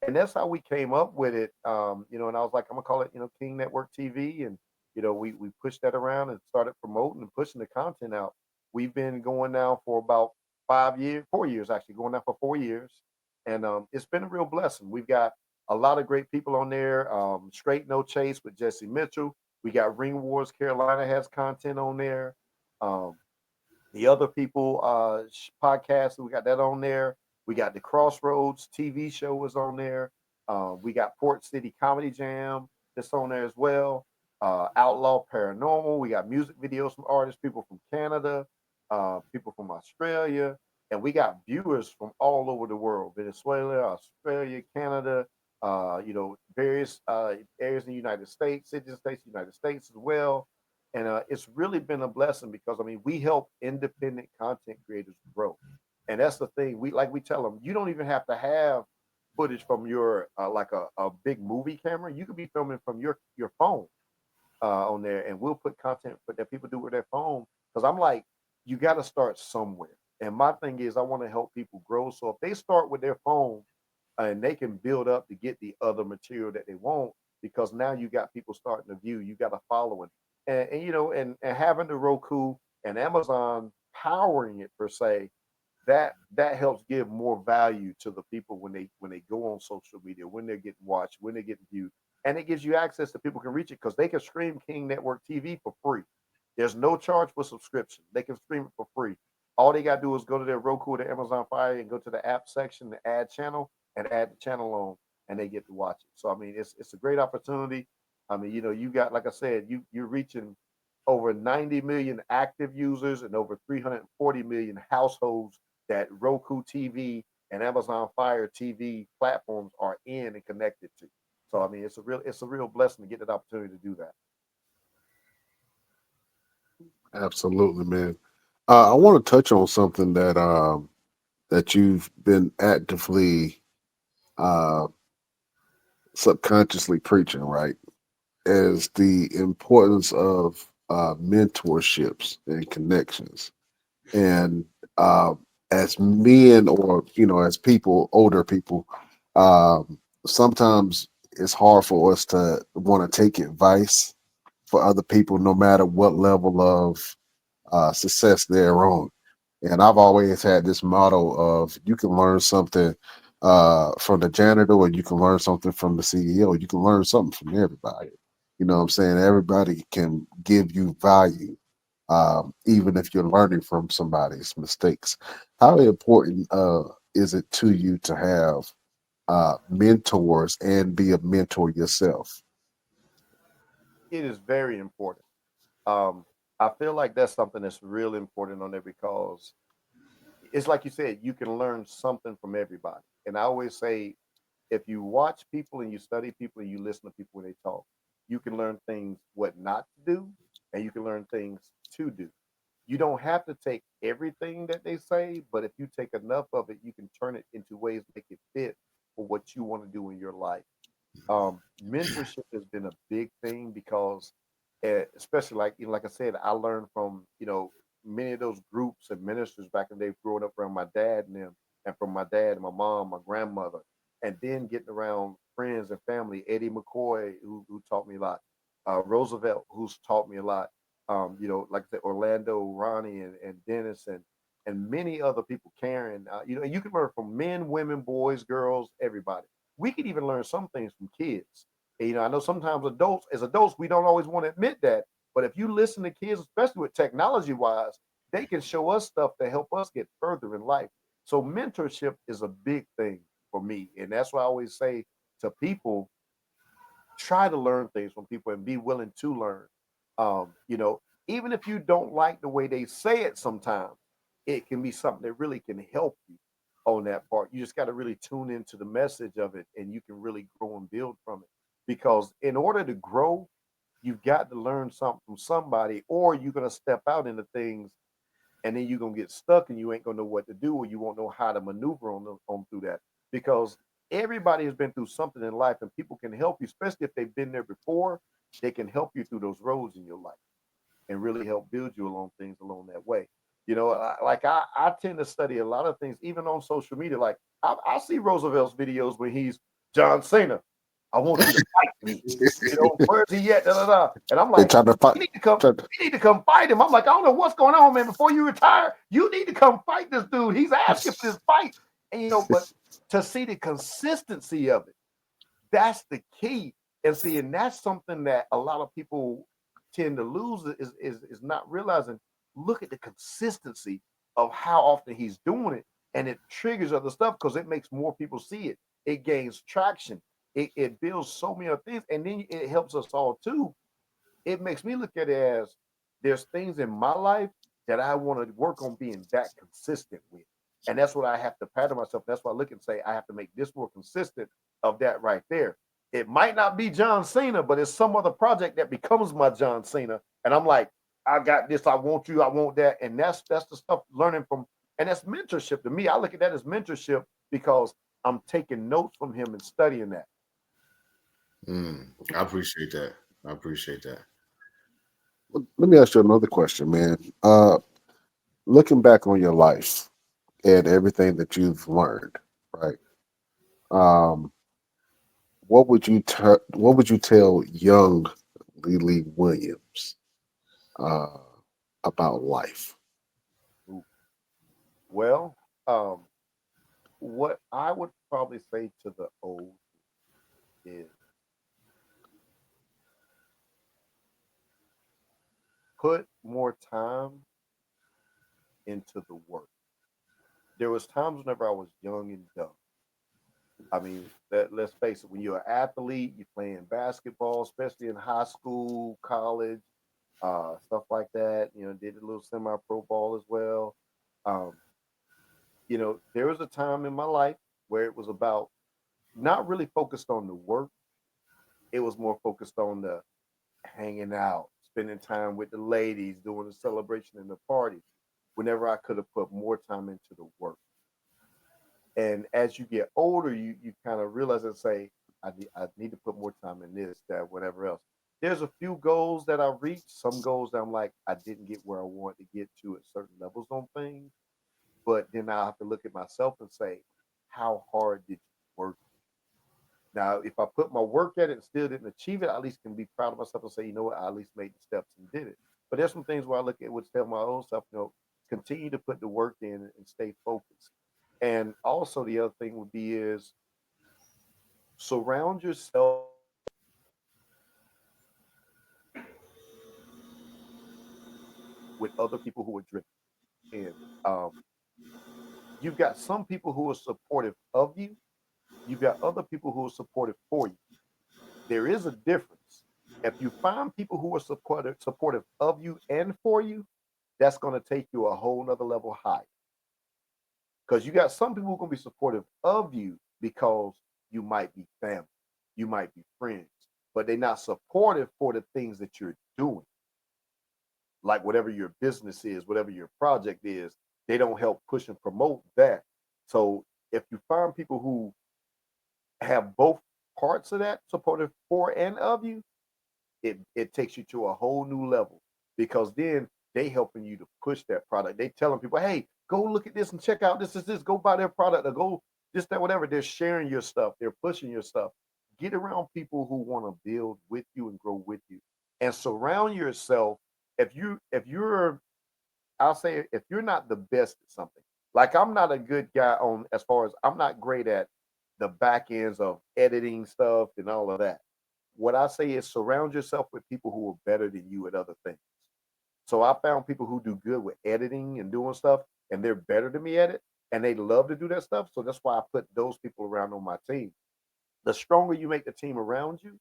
And that's how we came up with it. And I was like, I'm gonna call it, King Network TV, and we pushed that around and started promoting and pushing the content out. We've been going now for about 5 years, 4 years actually, going now for 4 years, and it's been a real blessing. We've got a lot of great people on there. Straight No Chase with Jesse Mitchell. We got Ring Wars Carolina has content on there. Um, the other people podcast, we got that on there. We got the Crossroads TV show is on there. We got Port City Comedy Jam that's on there as well. Outlaw Paranormal. We got music videos from artists, people from Canada, people from Australia, and we got viewers from all over the world: Venezuela, Australia, Canada. Various areas in the United States, United States as well. And it's really been a blessing because I mean we help independent content creators grow, and that's the thing. We tell them you don't even have to have footage from your like a big movie camera. You could be filming from your phone on there, and we'll put content that people do with their phone. Because I'm like, you got to start somewhere. And my thing is, I want to help people grow. So if they start with their phone and they can build up to get the other material that they want, because now you got people starting to view, you got a following, and having the Roku and Amazon powering it per se, that helps give more value to the people when they go on social media, when they're getting watched, when they're getting viewed, and it gives you access to people can reach it because they can stream King Network TV for free. There's no charge for subscription. They can stream it for free. All they gotta do is go to their Roku or their Amazon Fire and go to the app section, the add channel, and add the channel on, and they get to watch it. So I mean, it's a great opportunity. I mean, you got like I said, you're reaching over 90 million active users and over 340 million households that Roku TV and Amazon Fire TV platforms are in and connected to. So I mean, it's a real blessing to get that opportunity to do that. Absolutely, man. I want to touch on something that you've been actively uh, subconsciously preaching, right? Is the importance of mentorships and connections. And uh, as men, or as people, older people, um, sometimes it's hard for us to want to take advice for other people, no matter what level of success they're on. And I've always had this motto of you can learn something from the janitor, or you can learn something from the CEO. You can learn something from everybody. You know what I'm saying? Everybody can give you value, even if you're learning from somebody's mistakes. How important is it to you to have mentors and be a mentor yourself? It is very important. Um, I feel like that's something that's real important on there because it's like you said, you can learn something from everybody. And I always say, if you watch people and you study people and you listen to people when they talk, you can learn things what not to do, and you can learn things to do. You don't have to take everything that they say, but if you take enough of it, you can turn it into ways to make it fit for what you want to do in your life. Mentorship has been a big thing because, especially like I said, I learned from many of those groups and ministers back in the day, growing up around my dad and them, and from my dad and my mom, my grandmother, and then getting around friends and family. Eddie McCoy, who taught me a lot. Roosevelt, who's taught me a lot. Like I said, Orlando, Ronnie, and Dennis, and many other people. Karen, and you can learn from men, women, boys, girls, everybody. We can even learn some things from kids. And, I know sometimes as adults, we don't always want to admit that. But if you listen to kids, especially with technology wise, they can show us stuff to help us get further in life. So mentorship is a big thing for me. And that's why I always say to people, try to learn things from people and be willing to learn. Even if you don't like the way they say it sometimes, it can be something that really can help you on that part. You just got to really tune into the message of it and you can really grow and build from it. because in order to grow, you've got to learn something from somebody, or you're gonna step out into things and then you're gonna get stuck and you ain't gonna know what to do, or you won't know how to maneuver on through that. Because everybody has been through something in life, and people can help you, especially if they've been there before. They can help you through those roads in your life and really help build you along things along that way. I tend to study a lot of things, even on social media. Like I see Roosevelt's videos when he's John Cena. I want you to fight me. Where's he at? Da, da, da. And I'm They like, trying to fight. you need to come fight him. I'm like, I don't know what's going on, man. Before you retire, you need to come fight this dude. He's asking for this fight. And but to see the consistency of it, that's the key. And that's something that a lot of people tend to lose is not realizing. Look at the consistency of how often he's doing it, and it triggers other stuff because it makes more people see it. It gains traction. It builds so many other things, and then it helps us all too. It makes me look at it as there's things in my life that I want to work on being that consistent with. And that's what I have to pattern myself. That's why I look and say I have to make this more consistent of that right there. It might not be John Cena, but it's some other project that becomes my John Cena. And I'm like, I got this, I want you, I want that. And that's the stuff learning from, and that's mentorship to me. I look at that as mentorship because I'm taking notes from him and studying that. I appreciate that. I appreciate that. Let me ask you another question, man. Looking back on your life and everything that you've learned, right? Um, what would you tell young Lily Williams uh, about life? Well, what I would probably say to the old is put more time into the work. There was times whenever I was young and dumb. I mean, let's face it, when you're an athlete, you're playing basketball, especially in high school, college, stuff like that. Did a little semi-pro ball as well. Um, there was a time in my life where it was about not really focused on the work. It was more focused on the hanging out, spending time with the ladies, doing the celebration and the parties. Whenever I could have put more time into the work. And as you get older, you kind of realize and say, I need to put more time in this, that, whatever else. There's a few goals that I reached, some goals that I'm like, I didn't get where I wanted to get to at certain levels on things. But then I have to look at myself and say, how hard did you work? Now, if I put my work at it and still didn't achieve it, I at least can be proud of myself and say, you know what, I at least made the steps and did it. But there's some things where I look at would tell my own self, continue to put the work in and stay focused. And also the other thing would be is surround yourself with other people who are driven. And you've got some people who are supportive of you. You've got other people who are supportive for you. There is a difference. If you find people who are supportive of you and for you, that's going to take you a whole nother level higher. Because you got some people who are going to be supportive of you because you might be family, you might be friends, but they're not supportive for the things that you're doing. Like whatever your business is, whatever your project is, they don't help push and promote that. So if you find people who have both parts of that supportive for and of you, it takes you to a whole new level because then they helping you to push that product. They telling people, hey, go look at this and check out this is this. Go buy their product or go this, that, whatever. They're sharing your stuff. They're pushing your stuff. Get around people who want to build with you and grow with you. And surround yourself. If you're I'll say if you're not the best at something, like I'm not a good guy on as far as I'm not great at the back ends of editing stuff and all of that. What I say is surround yourself with people who are better than you at other things. So I found people who do good with editing and doing stuff, and they're better than me at it, and they love to do that stuff. So that's why I put those people around on my team. The stronger you make the team around you,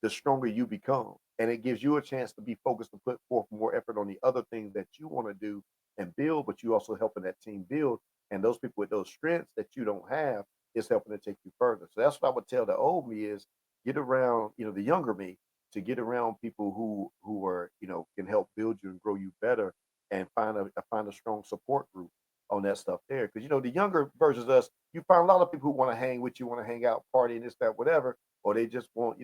the stronger you become. And it gives you a chance to be focused and put forth more effort on the other things that you want to do and build, but you also helping that team build. And those people with those strengths that you don't have is helping to take you further. So that's what I would tell the old me is get around, the younger me, to get around people who are, can help build you and grow you better, and find a strong support group on that stuff there. Because the younger versions of us, you find a lot of people who want to hang with you, want to hang out, party, and this, that, whatever, or they just want,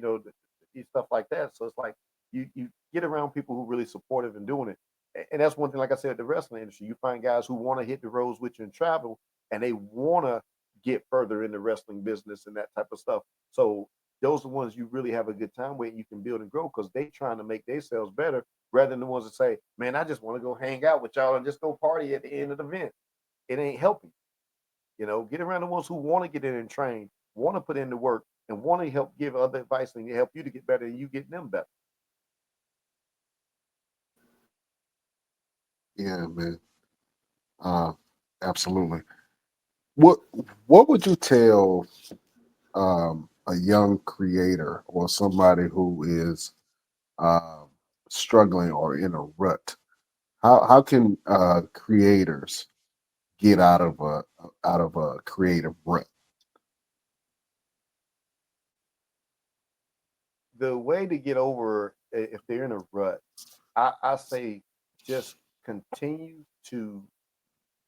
stuff like that. So it's like you get around people who really supportive and doing it. And that's one thing, like I said, the wrestling industry, you find guys who want to hit the roads with you and travel, and they want to get further in the wrestling business and that type of stuff. So those are the ones you really have a good time with, and you can build and grow, because they trying to make themselves better, rather than the ones that say, man, I just want to go hang out with y'all and just go party at the end of the event. It ain't helping. Get around the ones who want to get in and train, want to put in the work, and want to help give other advice and help you to get better, and you getting them better. Yeah, man. Uh, absolutely. What What would you tell a young creator or somebody who is uh, struggling or in a rut? How can creators get out of a creative rut? The way to get over, if they're in a rut, I say just continue to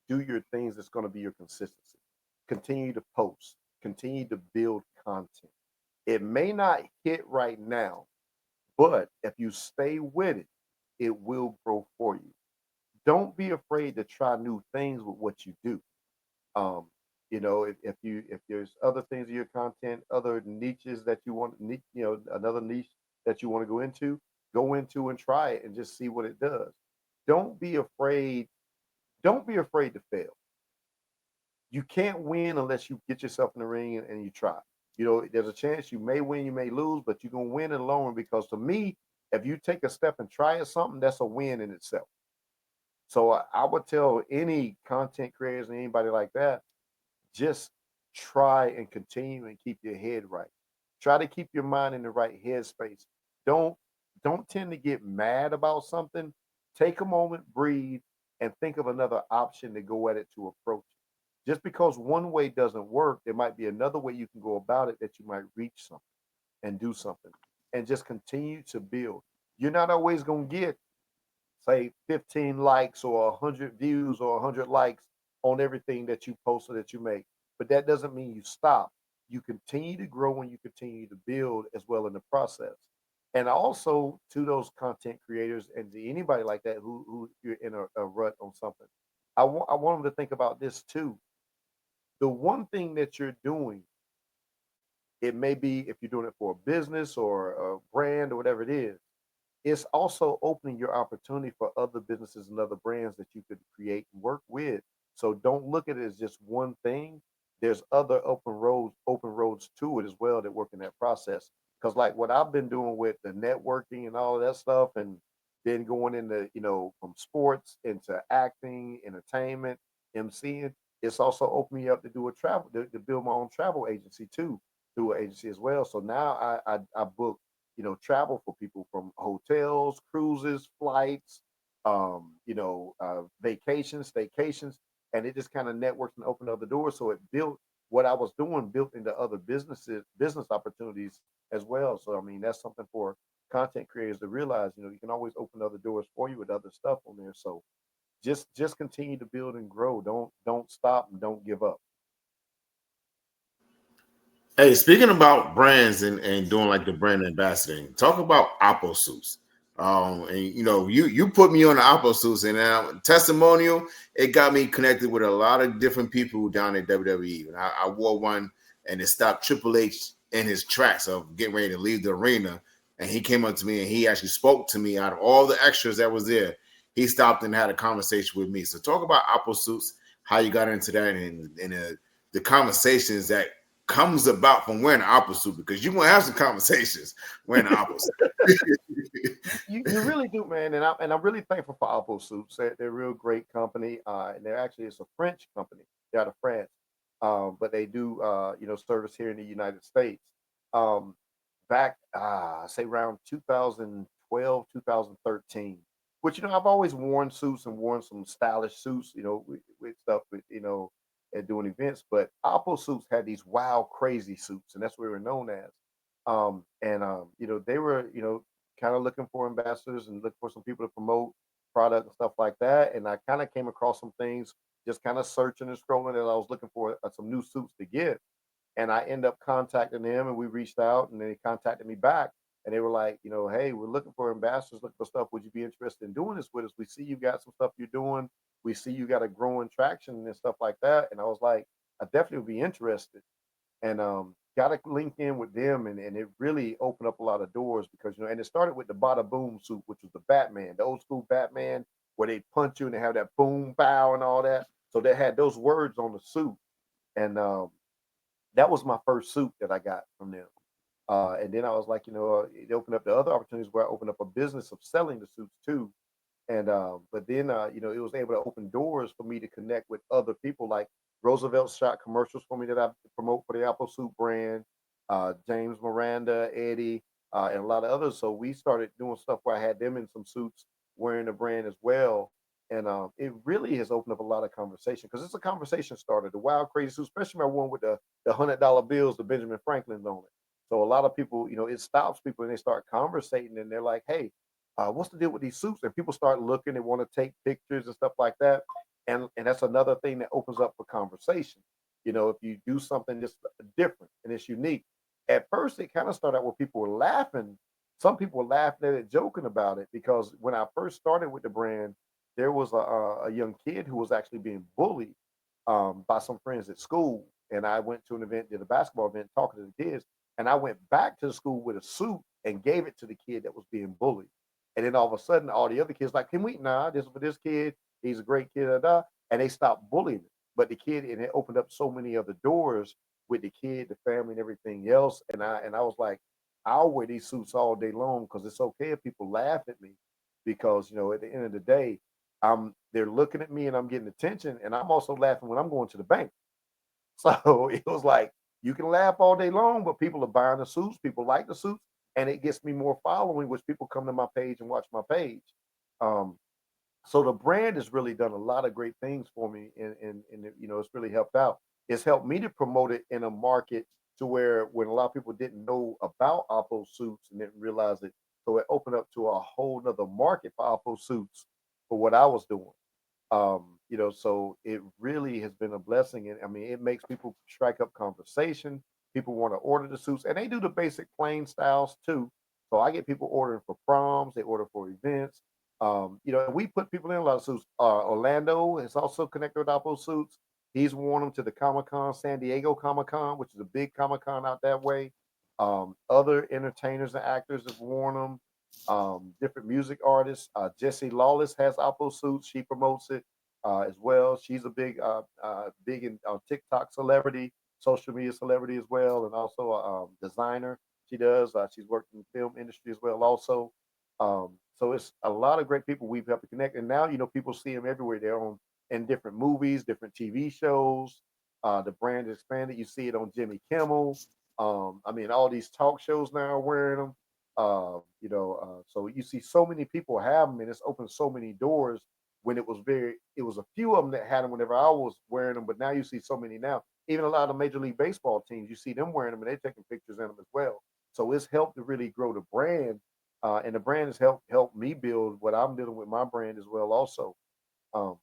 do your things that's going to be your consistency. Continue to post, continue to build content. It may not hit right now, but if you stay with it, it will grow for you. Don't be afraid to try new things with what you do. Um, if there's other things in your content, other niches that you want, another niche that you want to go into and try it and just see what it does. Don't be afraid. Don't be afraid to fail. You can't win unless you get yourself in the ring and you try. There's a chance you may win, you may lose, but you're gonna win in the long run, because to me, if you take a step and try at something, that's a win in itself. So I would tell any content creators and anybody like that, just try and continue and keep your head right. Try to keep your mind in the right headspace. Don't don't tend to get mad about something. Take a moment, breathe, and think of another option to go at it to approach it. Just because one way doesn't work, there might be another way you can go about it that you might reach something and do something, and just continue to build. You're not always going to get, say, 15 likes or 100 views or 100 likes on everything that you post or that you make. But that doesn't mean you stop. You continue to grow and you continue to build as well in the process. And also to those content creators and to anybody like that who you're in a rut on something, I want them to think about this too. The one thing that you're doing, it may be, if you're doing it for a business or a brand or whatever it is, it's also opening your opportunity for other businesses and other brands that you could create and work with. So don't look at it as just one thing. There's other open roads to it as well that work in that process. Because like what I've been doing with the networking and all of that stuff, and then going into, from sports into acting, entertainment, MCing, it's also opened me up to do a travel to build my own travel agency too, through an agency as well. So now I book, travel for people, from hotels, cruises, flights, vacations, staycations, and it just kind of networked and opened other doors. So it built what I was doing, built into other business opportunities as well. So I mean, that's something for content creators to realize. You can always open other doors for you with other stuff on there. So just continue to build and grow. Don't stop and don't give up. Hey, speaking about brands and doing like the brand ambassadoring, talk about Oppo suits. And you put me on the Oppo suits, and testimonial, it got me connected with a lot of different people down at WWE. And I wore one, and it stopped Triple H in his tracks of getting ready to leave the arena. And he came up to me and he actually spoke to me out of all the extras that was there. He stopped and had a conversation with me. So talk about Oppo suits, how you got into that, and the conversations that comes about from wearing an opera suit, because you're gonna have some conversations wearing an opera suit. You really do, man, and I'm really thankful for Oppo Suits. They're a real great company, and they're actually, it's a French company. They're out of France, but they do service here in the United States. Um, Back, say around 2012, 2013, which I've always worn suits and worn some stylish suits, with stuff with at doing events. But Oppo Suits had these wild, crazy suits, and that's what we were known as. They were, kind of looking for ambassadors and looking for some people to promote product and stuff like that. And I kind of came across some things, just kind of searching and scrolling, and I was looking for some new suits to get. And I end up contacting them, and we reached out, and they contacted me back, and they were like, hey, we're looking for ambassadors, looking for stuff. Would you be interested in doing this with us? We see you got some stuff you're doing. We see you got a growing traction and stuff like that. And I was like, I definitely would be interested. And got to link in with them, and it really opened up a lot of doors because and it started with the Bada Boom suit, which was the Batman, the old school Batman, where they punch you and they have that boom bow and all that. So they had those words on the suit, and that was my first suit that I got from them. And then I was like, it opened up the other opportunities where I opened up a business of selling the suits too. And but then it was able to open doors for me to connect with other people. Like Roosevelt shot commercials for me that I promote for the Apple Suit brand. James Miranda, Eddie, and a lot of others. So we started doing stuff where I had them in some suits wearing the brand as well. And it really has opened up a lot of conversation because it's a conversation starter. The wild crazy suit, especially my one with the $100 bills, the Benjamin Franklin's on it. So a lot of people, it stops people and they start conversating and they're like, hey, what's the deal with these suits? And people start looking and want to take pictures and stuff like that. And that's another thing that opens up for conversation. If you do something just different and it's unique. At first, it kind of started out where people were laughing. Some people were laughing at it, joking about it, because when I first started with the brand, there was a young kid who was actually being bullied by some friends at school. And I went to an event, did a basketball event, talking to the kids. And I went back to the school with a suit and gave it to the kid that was being bullied. And then all of a sudden, all the other kids like, can we? Nah, this is for this kid. He's a great kid. Da, da. And they stopped bullying him. But the kid, and it opened up so many other doors with the kid, the family, and everything else. And I was like, I'll wear these suits all day long because it's okay if people laugh at me because at the end of the day, they're looking at me and I'm getting attention, and I'm also laughing when I'm going to the bank. So it was like you can laugh all day long, but people are buying the suits. People like the suits, and it gets me more following, which people come to my page and watch my page. Um, so the brand has really done a lot of great things for me, and it's really helped out. It's helped me to promote it in a market to where when a lot of people didn't know about Oppo suits and didn't realize it, so it opened up to a whole nother market for Oppo suits for what I was doing. So it really has been a blessing. And I mean, it makes people strike up conversation. People want to order the suits, and they do the basic plain styles too. So I get people ordering for proms, they order for events. We put people in a lot of suits. Orlando is also connected with Oppo suits. He's worn them to the Comic Con, San Diego Comic Con, which is a big Comic Con out that way. Other entertainers and actors have worn them. Different music artists. Jessie Lawless has Oppo suits. She promotes it as well. She's a big in TikTok celebrity, social media celebrity as well, and also a designer. She does. She's worked in the film industry as well, also. So it's a lot of great people we've helped to connect, and now people see them everywhere. They're on in different movies, different TV shows. The brand is expanded. You see it on Jimmy Kimmel. I mean, all these talk shows now are wearing them. So you see so many people have them, and it's opened so many doors. When it was a few of them that had them whenever I was wearing them, but now you see so many now. Even a lot of Major League Baseball teams, you see them wearing them, and they're taking pictures in them as well. So it's helped to really grow the brand, and the brand has helped me build what I'm dealing with my brand as well, also. Um,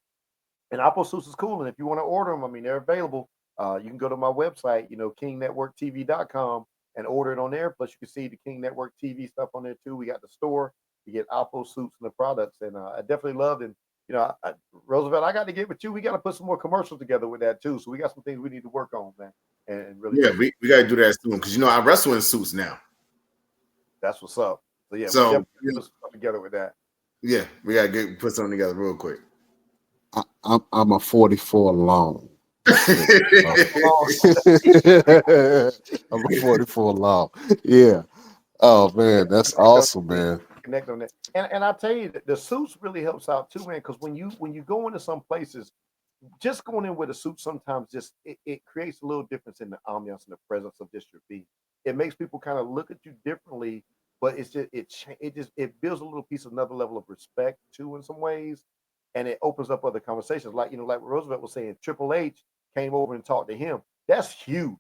and Apple Suits is cool. And if you want to order them, I mean, they're available. You can go to my website, kingnetworktv.com, and order it on there. Plus, you can see the King Network TV stuff on there too. We got the store. You get Apple Suits and the products. And I definitely loved it. Roosevelt, I got to get with you. We got to put some more commercials together with that too. So we got some things we need to work on, man. And really, yeah, we got to do that soon because I wrestle in suits now. That's what's up. So yeah, we So definitely put stuff together with that. yeah, we got to put something together real quick. I'm a 44 long. I'm a 44 long. Yeah. Oh man, that's awesome, man. Connect on that, and I tell you, the suits really helps out too, man. Because when you go into some places, just going in with a suit sometimes just it creates a little difference in the ambiance and the presence of just your being. It makes people kind of look at you differently, but it's just it builds a little piece of another level of respect too in some ways, and it opens up other conversations. Like Roosevelt was saying, Triple H came over and talked to him. That's huge.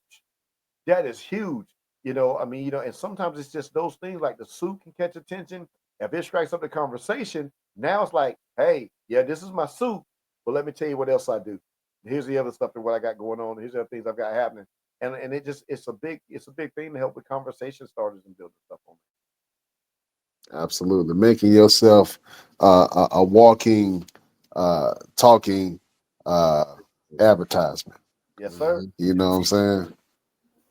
That is huge. I mean, and sometimes it's just those things like the suit can catch attention. If it strikes up the conversation, now it's like, hey, yeah, this is my suit, but let me tell you what else I do. Here's the other stuff and what I got going on. Here's the other things I've got happening. And it's a big thing to help with conversation starters and building stuff on it. Absolutely. Making yourself a walking, talking advertisement. Yes, sir. You know what I'm saying?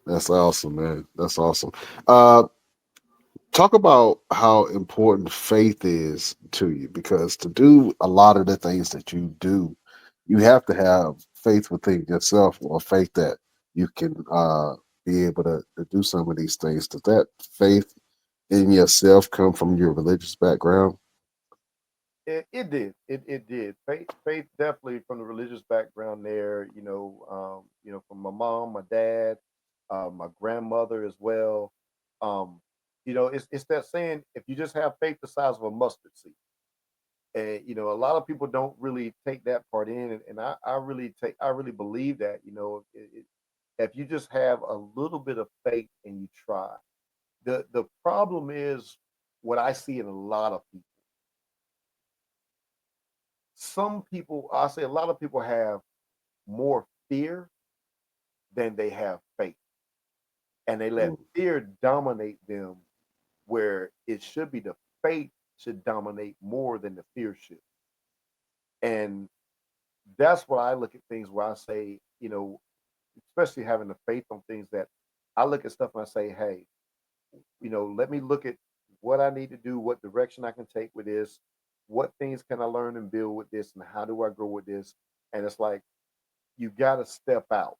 That's awesome, man. That's awesome. Talk about how important faith is to you, because to do a lot of the things that you do, you have to have faith within yourself, or faith that you can be able to do some of these things. Does that faith in yourself come from your religious background? It did. It did. Faith definitely from the religious background there. From my mom, my dad, my grandmother as well. It's that saying: if you just have faith the size of a mustard seed. And a lot of people don't really take that part in, and I really believe that. If you just have a little bit of faith and you try, the problem is what I see in a lot of people. I say a lot of people have more fear than they have faith, and they let fear dominate them, where it should be the faith should dominate more than the fear should. And that's why I look at things where I say, especially having the faith on things, that I look at stuff and I say, hey, let me look at what I need to do, what direction I can take with this, what things can I learn and build with this, and how do I grow with this? And it's like, you got to step out.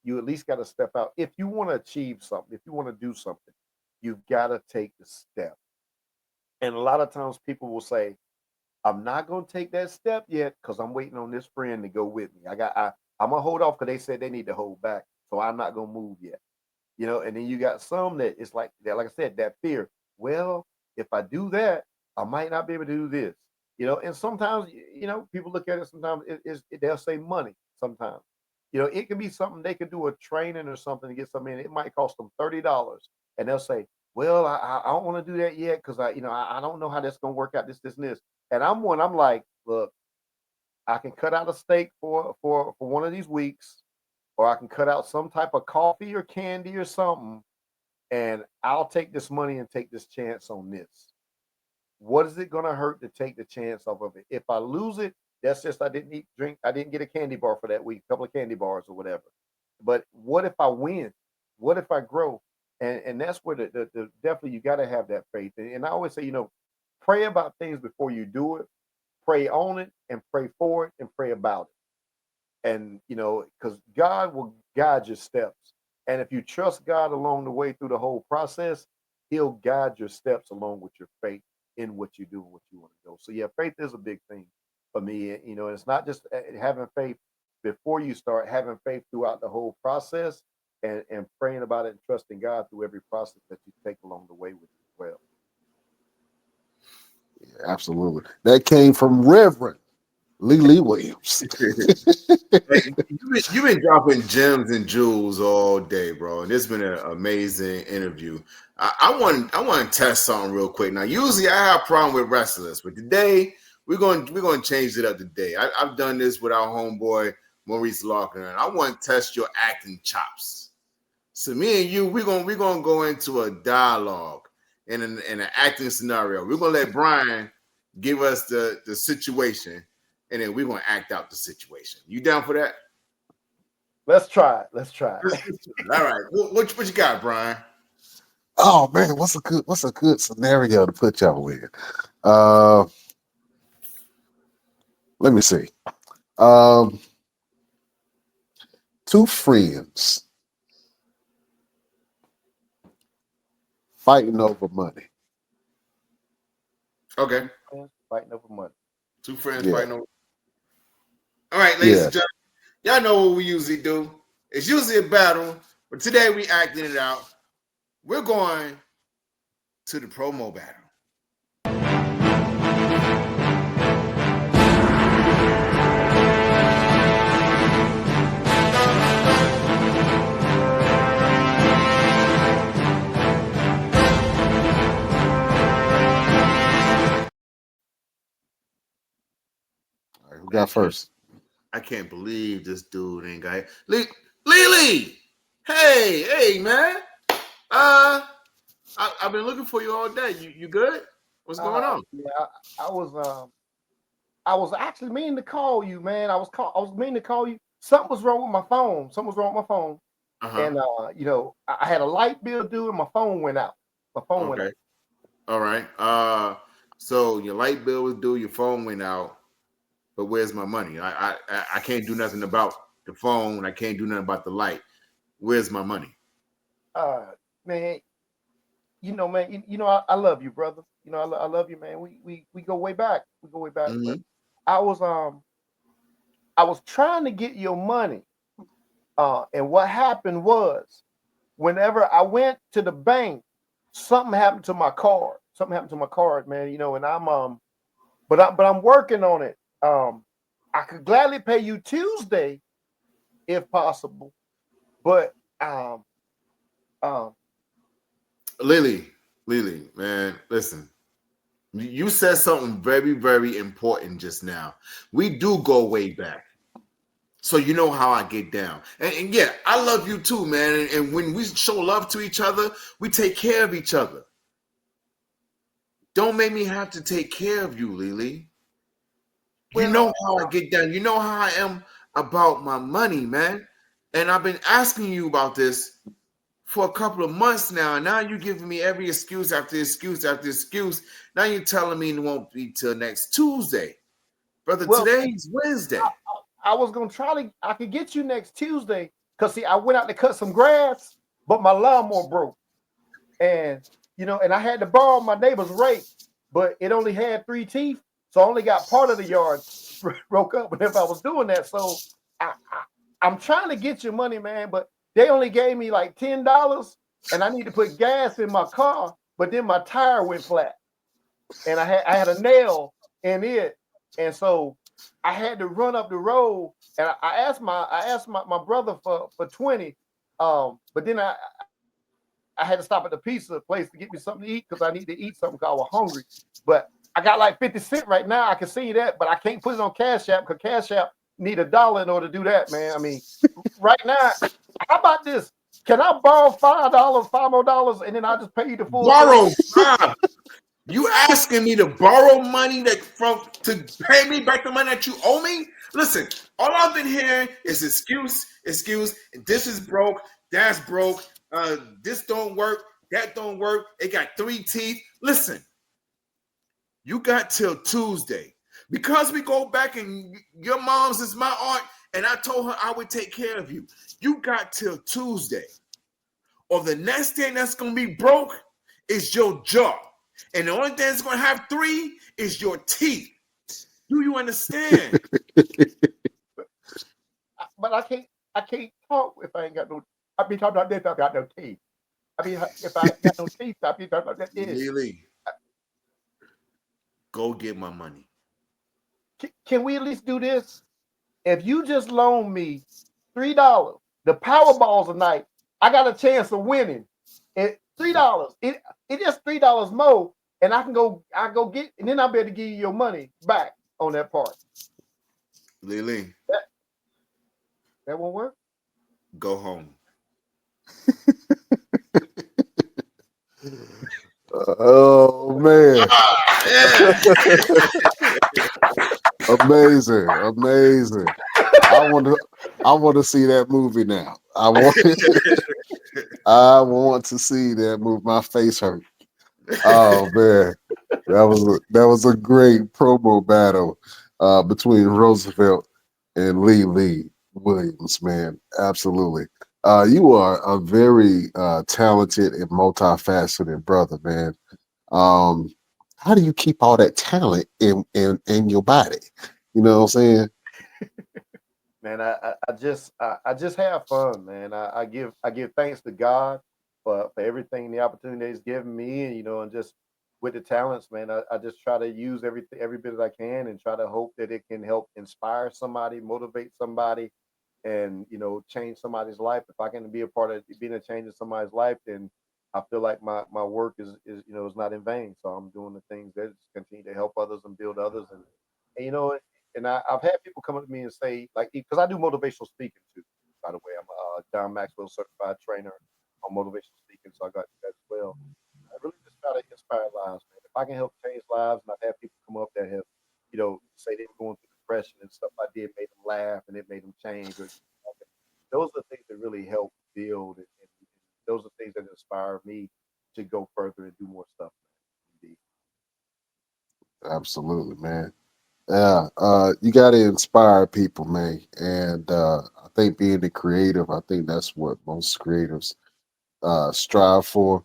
You at least got to step out. If you want to achieve something, if you want to do something, you've got to take the step. And a lot of times people will say, I'm not going to take that step yet because I'm waiting on this friend to go with me. I'm going to hold off because they said they need to hold back. So I'm not going to move yet. And then you got some that it's like that, like I said, that fear. Well, if I do that, I might not be able to do this. And sometimes, people look at it, sometimes they'll say money sometimes. It can be something they could do a training or something to get something in. It might cost them $30. And they'll say, well, I don't want to do that yet because I don't know how that's going to work out, this, and this. And I'm like, look, I can cut out a steak for one of these weeks, or I can cut out some type of coffee or candy or something, and I'll take this money and take this chance on this. What is it going to hurt to take the chance off of it? If I lose it, that's just I didn't get a candy bar for that week, a couple of candy bars or whatever. But what if I win? What if I grow? And that's where the definitely you got to have that faith. And I always say, pray about things before you do it. Pray on it and pray for it and pray about it. And, because God will guide your steps. And if you trust God along the way through the whole process, he'll guide your steps along with your faith in what you do and what you want to go. So, yeah, faith is a big thing for me. And it's not just having faith before you start, having faith throughout the whole process. And praying about it and trusting God through every process that you take along the way with you as well. Yeah, absolutely. That came from Reverend Lee Williams. You've been dropping gems and jewels all day, bro, and it's been an amazing interview. I want to test something real quick. Now, usually I have a problem with wrestlers, but today we're going to change it up today. I've done this with our homeboy Maurice Larkin, and I want to test your acting chops. So me and you, we're gonna go into a dialogue in an acting scenario. We're gonna let Brian give us the situation, and then we're gonna act out the situation. You down for that? Let's try it. All right. What you got, Brian? Oh man, what's a good scenario to put y'all in? Let me see. Two friends fighting over money. Okay. Fighting over money. Two friends fighting over. All right, ladies and gentlemen, y'all know what we usually do. It's usually a battle, but today we acting it out. We're going to the promo battle. got first? I can't believe this dude ain't got Lily. Hey, man. I've been looking for you all day. You good? What's going on? Yeah, I was actually meaning to call you, man. I was meaning to call you. Something was wrong with my phone. Something was wrong with my phone. Uh-huh. And I had a light bill due and my phone went out. My phone went out. All right. So your light bill was due, your phone went out, but where's my money? I can't do nothing about the phone. I can't do nothing about the light. Where's my money? Man, man, I love you, brother. I love you, man. We go way back. We go way back. Mhm. But I was trying to get your money. And what happened was whenever I went to the bank, something happened to my card. Something happened to my card, man. And I'm working on it. I could gladly pay you Tuesday if possible, but Lily, man, listen. You said something very, very important just now. We do go way back. So you know how I get down. And yeah, I love you too, man. And when we show love to each other, we take care of each other. Don't make me have to take care of you, Lily. You know how I get down. You know how I am about my money, man. And I've been asking you about this for a couple of months now. And now you're giving me every excuse after excuse after excuse. Now you're telling me it won't be till next Tuesday. Brother, today's Wednesday. I was gonna I could get you next Tuesday because see, I went out to cut some grass, but my lawnmower broke. And and I had to borrow my neighbor's rake, but it only had 3 teeth, so I only got part of the yard broke up. But if I was doing that, so I'm trying to get your money, man, but they only gave me like $10, and I need to put gas in my car, but then my tire went flat, and I had a nail in it, and so I had to run up the road, and I asked my brother for 20, but then I had to stop at the pizza place to get me something to eat because I need to eat something because I was hungry. But I got like 50 cents right now. I can see that, but I can't put it on Cash App because Cash App need $1 in order to do that, man. I mean, right now, how about this? Can I borrow $5 more, and then I'll just pay you the full? Borrow $5. You asking me to borrow money to pay me back the money that you owe me? Listen, all I've been hearing is excuse. This is broke. That's broke. This don't work. That don't work. It got 3 teeth. Listen, you got till Tuesday because we go back and your mom's is my aunt, and I told her I would take care of you. You got till Tuesday, or the next thing that's gonna be broke is your jaw. And the only thing that's going to have 3 is your teeth. Do you understand? But I can't talk if I ain't got no. I be talking about this. I got no teeth. I mean, if I ain't got no teeth, I be talking about that. Really? Go get my money. Can we at least do this? If you just loan me $3, the Powerball's tonight, I got a chance of winning. At $3, it is $3 more, and I go get, and then I'll be able to give you your money back on that part. Lily, that won't work. Go home. Oh man. Amazing. I want to see that movie now. I want to see that movie. My face hurt. Oh man. That was a great promo battle between Roosevelt and Lee Williams, man. Absolutely. You are a very talented and multifaceted brother, man. How do you keep all that talent in your body? You know what I'm saying? Man, I just have fun, man. I give thanks to God for everything, the opportunity He's given me, and and just with the talents, man. I just try to use every bit that I can, and try to hope that it can help inspire somebody, motivate somebody, and change somebody's life. If I can be a part of being a change in somebody's life, then I feel like my work is is not in vain. So I'm doing the things that continue to help others and build others, and and I've had people come up to me and say, like, because I do motivational speaking too. By the way, I'm a John Maxwell certified trainer on motivational speaking, so I got that as well. I really just try to inspire lives, man. If I can help change lives, and I've had people come up that have, say they were going through depression and stuff I did made them laugh and it made them change. Or, those are the things that really help build, and those are things that inspire me to go further and do more stuff. Indeed. Absolutely, man. Yeah, you got to inspire people, man. And I think being the creative, I think that's what most creatives strive for.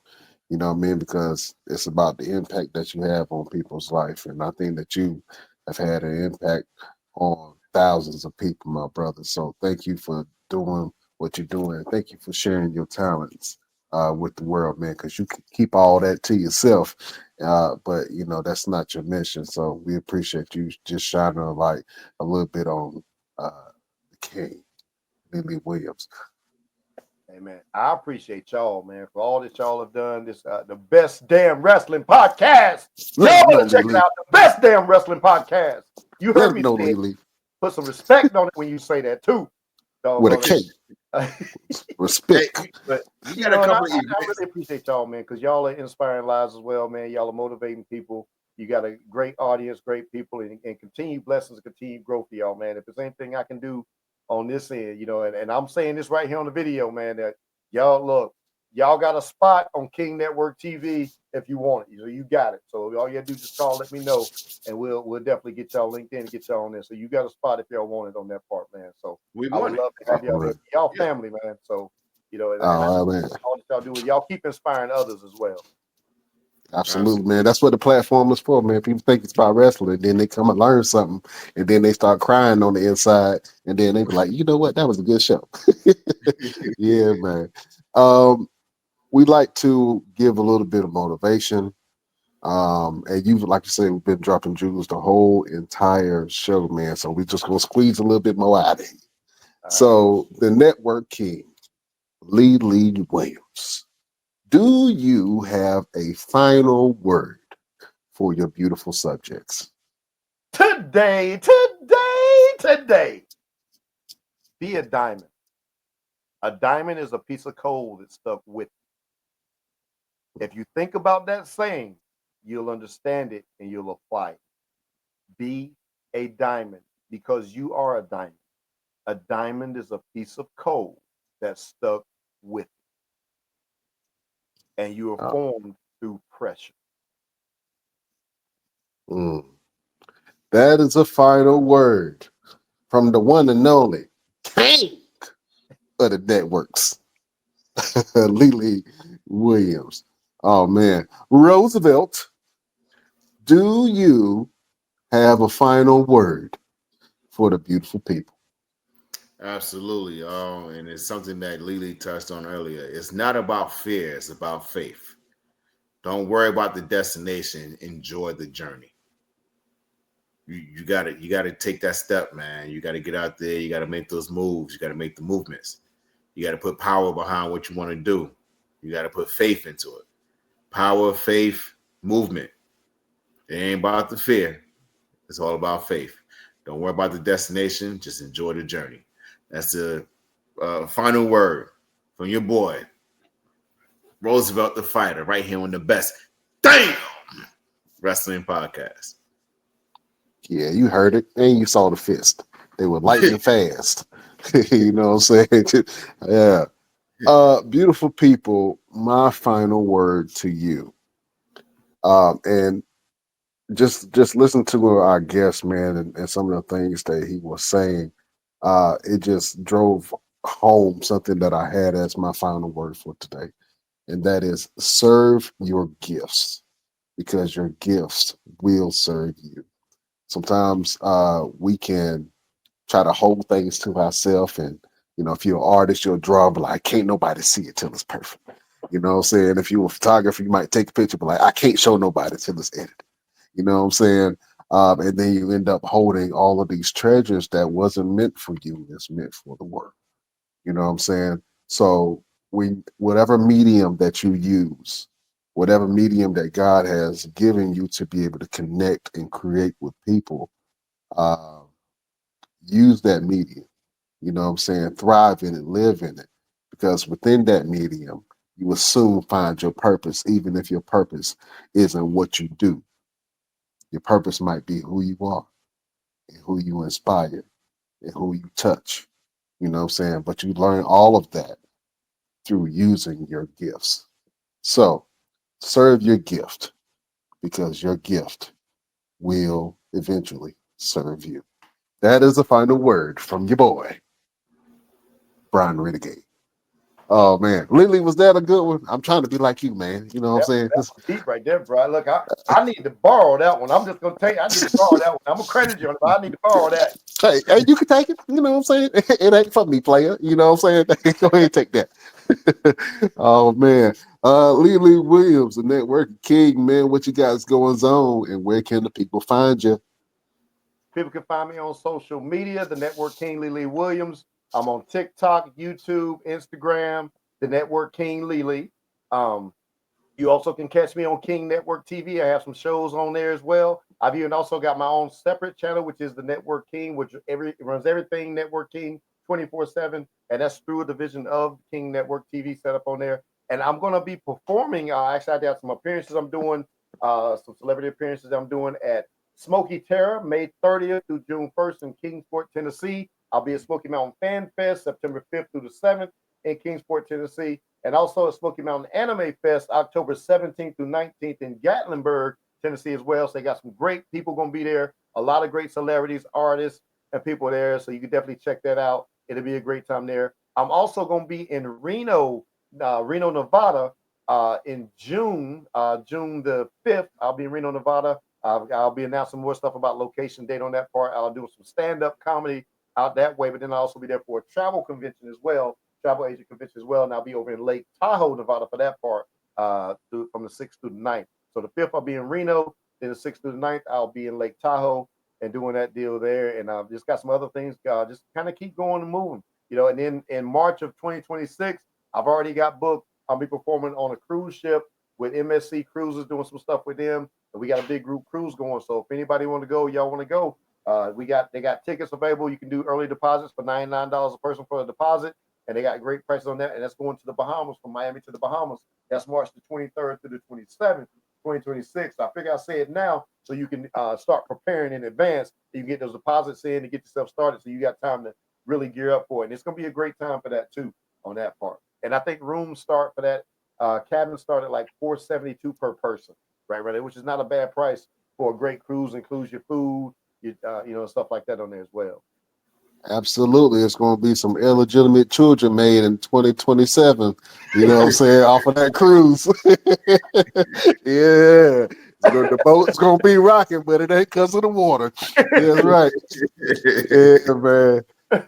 You know what I mean? Because it's about the impact that you have on people's life, and I think that you have had an impact on thousands of people, my brother. So thank you for doing what you're doing. Thank you for sharing your talents with the world, man. Because you can keep all that to yourself, but that's not your mission. So we appreciate you just shining a light a little bit on the king, Lily Williams. Amen. I appreciate y'all, man, for all that y'all have done. This the best damn wrestling podcast. Let Y'all them know, better check it Lily. out. The best damn wrestling podcast. You Let heard them me know, say it. Lily. Put some respect on it when you say that too. With a Doggone K. it. Respect. Hey, But we you got a know, and I couple of events. really appreciate y'all, man, because y'all are inspiring lives as well, man. Y'all are motivating people. You got a great audience, great people, and continued blessings, continued growth for y'all, man. If there's anything I can do on this end, and I'm saying this right here on the video, man, that y'all look, y'all got a spot on King Network TV if you want it. So you got it. So all you gotta do is just call, let me know, and we'll definitely get y'all linked in and get y'all on there. So you got a spot if y'all want it on that part, man. So We I would want it. love to have y'all All there. right. Y'all Yeah. family, man. So and I All right, man. all that y'all do is y'all keep inspiring others as well. Absolutely, man. That's what the platform is for, man. People think it's about wrestling, then they come and learn something, and then they start crying on the inside, and then they be like, you know what? That was a good show. Yeah, man. We like to give a little bit of motivation. And you, like you said, we've been dropping jewels the whole entire show, man. So we just gonna squeeze a little bit more out of you. All right. So the network king, Lee Williams. Do you have a final word for your beautiful subjects? Today, be a diamond. A diamond is a piece of coal that's stuck with you. If you think about that saying, you'll understand it and you'll apply it. Be a diamond because you are a diamond. A diamond is a piece of coal that's stuck with you, and you are Uh, formed through pressure. mm. That is a final word from the one and only king of the networks, Lee Williams. Oh man, Roosevelt, do you have a final word for the beautiful people? Absolutely. And it's something that Lily touched on earlier. It's not about fear, it's about faith. Don't worry about the destination. Enjoy the journey. You gotta take that step, man. You gotta get out there, you gotta make those moves, you gotta make the movements. You gotta put power behind what you want to do. You gotta put faith into it. Power, faith, movement. It ain't about the fear. It's all about faith. Don't worry about the destination. Just enjoy the journey. That's the final word from your boy, Roosevelt the Fighter, right here on the best damn wrestling podcast. Yeah, you heard it, and you saw the fist. They were lightning fast. You know what I'm saying? Yeah. Beautiful people, my final word to you. And just listen to our guest, man, and some of the things that he was saying. It just drove home something that I had as my final word for today, and that is serve your gifts because your gifts will serve you. Sometimes we can try to hold things to ourselves, and if you're an artist, you're a drawer, but like can't nobody see it till it's perfect. You know what I'm saying? If you're a photographer, you might take a picture, but like I can't show nobody till it's edited. You know what I'm saying? And then you end up holding all of these treasures that wasn't meant for you, it's meant for the world. You know what I'm saying? So whatever medium that you use, whatever medium that God has given you to be able to connect and create with people, use that medium. You know what I'm saying? Thrive in it, live in it. Because within that medium, you will soon find your purpose, even if your purpose isn't what you do. Your purpose might be who you are and who you inspire and who you touch. You know what I'm saying? But you learn all of that through using your gifts. So serve your gift because your gift will eventually serve you. That is the final word from your boy, Brian Renegade. Oh man, Lily, was that a good one? I'm trying to be like you, man. You know what I'm saying? That's deep right there, bro. Look, I need to borrow that one. I'm just gonna take. I need to borrow that one. I'm gonna credit you on it, but I need to borrow that. Hey, you can take it. You know what I'm saying? It ain't for me, player. You know what I'm saying? Go ahead and take that. Oh man, Lily Williams, the Network King, man. What you guys going on, and where can the people find you? People can find me on social media, the Network King Lee Williams. I'm on TikTok, YouTube, Instagram, the Network King Lee. You also can catch me on King Network TV. I have some shows on there as well. I've even also got my own separate channel, which is the Network King, which runs everything Network King 24/7, and that's through a division of King Network TV set up on there. And I'm going to be performing. Actually, I have some appearances I'm doing, some celebrity appearances I'm doing at Smoky Terror, May 30th through June 1st in Kingsport, Tennessee. I'll be at Smoky Mountain Fan Fest, September 5th through the 7th in Kingsport, Tennessee. And also at Smoky Mountain Anime Fest, October 17th through 19th in Gatlinburg, Tennessee as well. So they got some great people going to be there. A lot of great celebrities, artists, and people there. So you can definitely check that out. It'll be a great time there. I'm also going to be in Reno, Nevada in June, June the 5th. I'll be in Reno, Nevada. I'll be announcing more stuff about location date on that part. I'll do some stand-up comedy out that way, but then I'll also be there for a travel convention as well. Travel agent convention as well, and I'll be over in Lake Tahoe, Nevada for that part from the 6th through the 9th. So the 5th I'll be in Reno, then the 6th through the 9th I'll be in Lake Tahoe and doing that deal there. And I've just got some other things, just kind of keep going and moving, and then in March of 2026, I've already got booked. I'll be performing on a cruise ship with MSC Cruises, doing some stuff with them. And we got a big group cruise going. So if anybody want to go, y'all want to go, they got tickets available. You can do early deposits for $99 a person for a deposit. And they got great prices on that. And that's going to the Bahamas, from Miami to the Bahamas. That's March the 23rd to the 27th, 2026. I figure I'll say it now so you can start preparing in advance. So you can get those deposits in and get yourself started so you got time to really gear up for it. And it's going to be a great time for that, too, on that part. And I think rooms start for that. Cabin started like $472 per person, right, which is not a bad price for a great cruise. Includes your food, stuff like that on there as well. Absolutely. It's going to be some illegitimate children made in 2027, you know what I'm saying, off of that cruise. Yeah. The boat's going to be rocking, but it ain't because of the water. That's right. Yeah, man.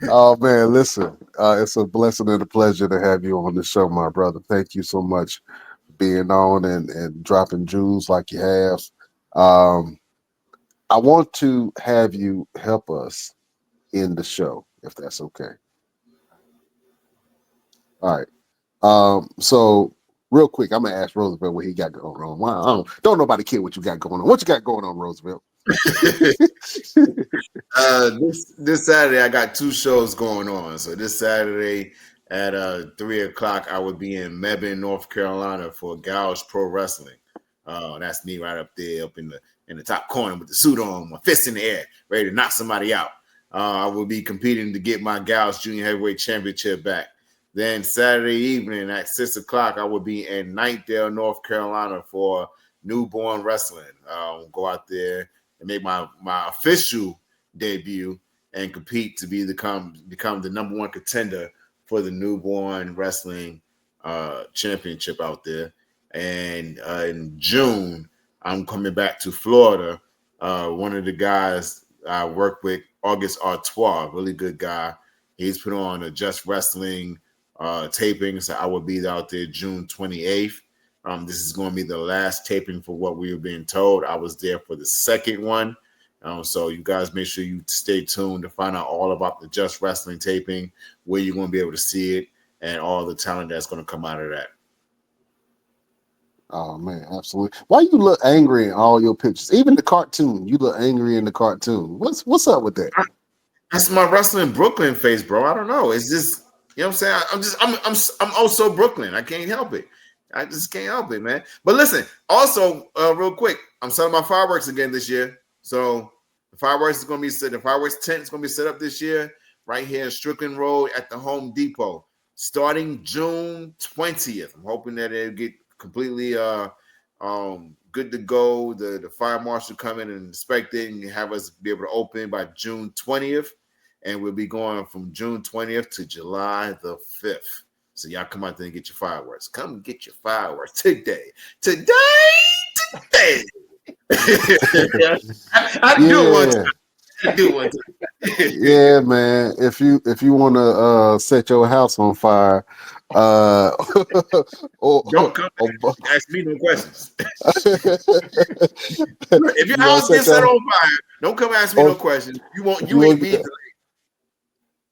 Oh, man, listen, it's a blessing and a pleasure to have you on the show, my brother. Thank you so much for being on and dropping jewels like you have. I want to have you help us in the show, if that's okay. All right. So real quick, I'm gonna ask Roosevelt what he got going on. Wow, don't nobody care what you got going on. What you got going on, Roosevelt? This Saturday I got two shows going on. So this Saturday at 3:00 I would be in Mebane, North Carolina for Gouge Pro Wrestling. That's me right up there, up in the top corner with the suit on, my fist in the air, ready to knock somebody out. I will be competing to get my Gouge Junior Heavyweight Championship back. Then Saturday evening at 6:00 I will be in Knightdale, North Carolina for Newborn Wrestling. Go out there and make my official debut and compete to become the number one contender for the Newborn Wrestling Championship out there. And in June, I'm coming back to Florida. One of the guys I work with, August Artois, really good guy. He's put on a Just Wrestling taping, so I will be out there June 28th. This is going to be the last taping for what we were being told. I was there for the second one. So you guys make sure you stay tuned to find out all about the Just Wrestling taping, where you're going to be able to see it, and all the talent that's going to come out of that. Oh man, absolutely. Why you look angry in all your pictures? Even the cartoon, you look angry in the cartoon. What's up with that? That's my wrestling Brooklyn face, bro. I don't know. It's just, you know what I'm saying? I'm also Brooklyn. I can't help it. I just can't help it, man. But listen, also, real quick, I'm selling my fireworks again this year. So the fireworks is going to be set. The fireworks tent is going to be set up this year right here in Strickland Road at the Home Depot, starting June 20th. I'm hoping that it'll get completely good to go. The fire marshal come in and inspect it and have us be able to open by June 20th. And we'll be going from June 20th to July the 5th. So y'all come out there and get your fireworks. Come get your fireworks today. Today. I do one time. Yeah, man. If you want to set your house on fire, don't come ask me no questions. If your house gets set on fire, don't come ask me no questions. You ain't me.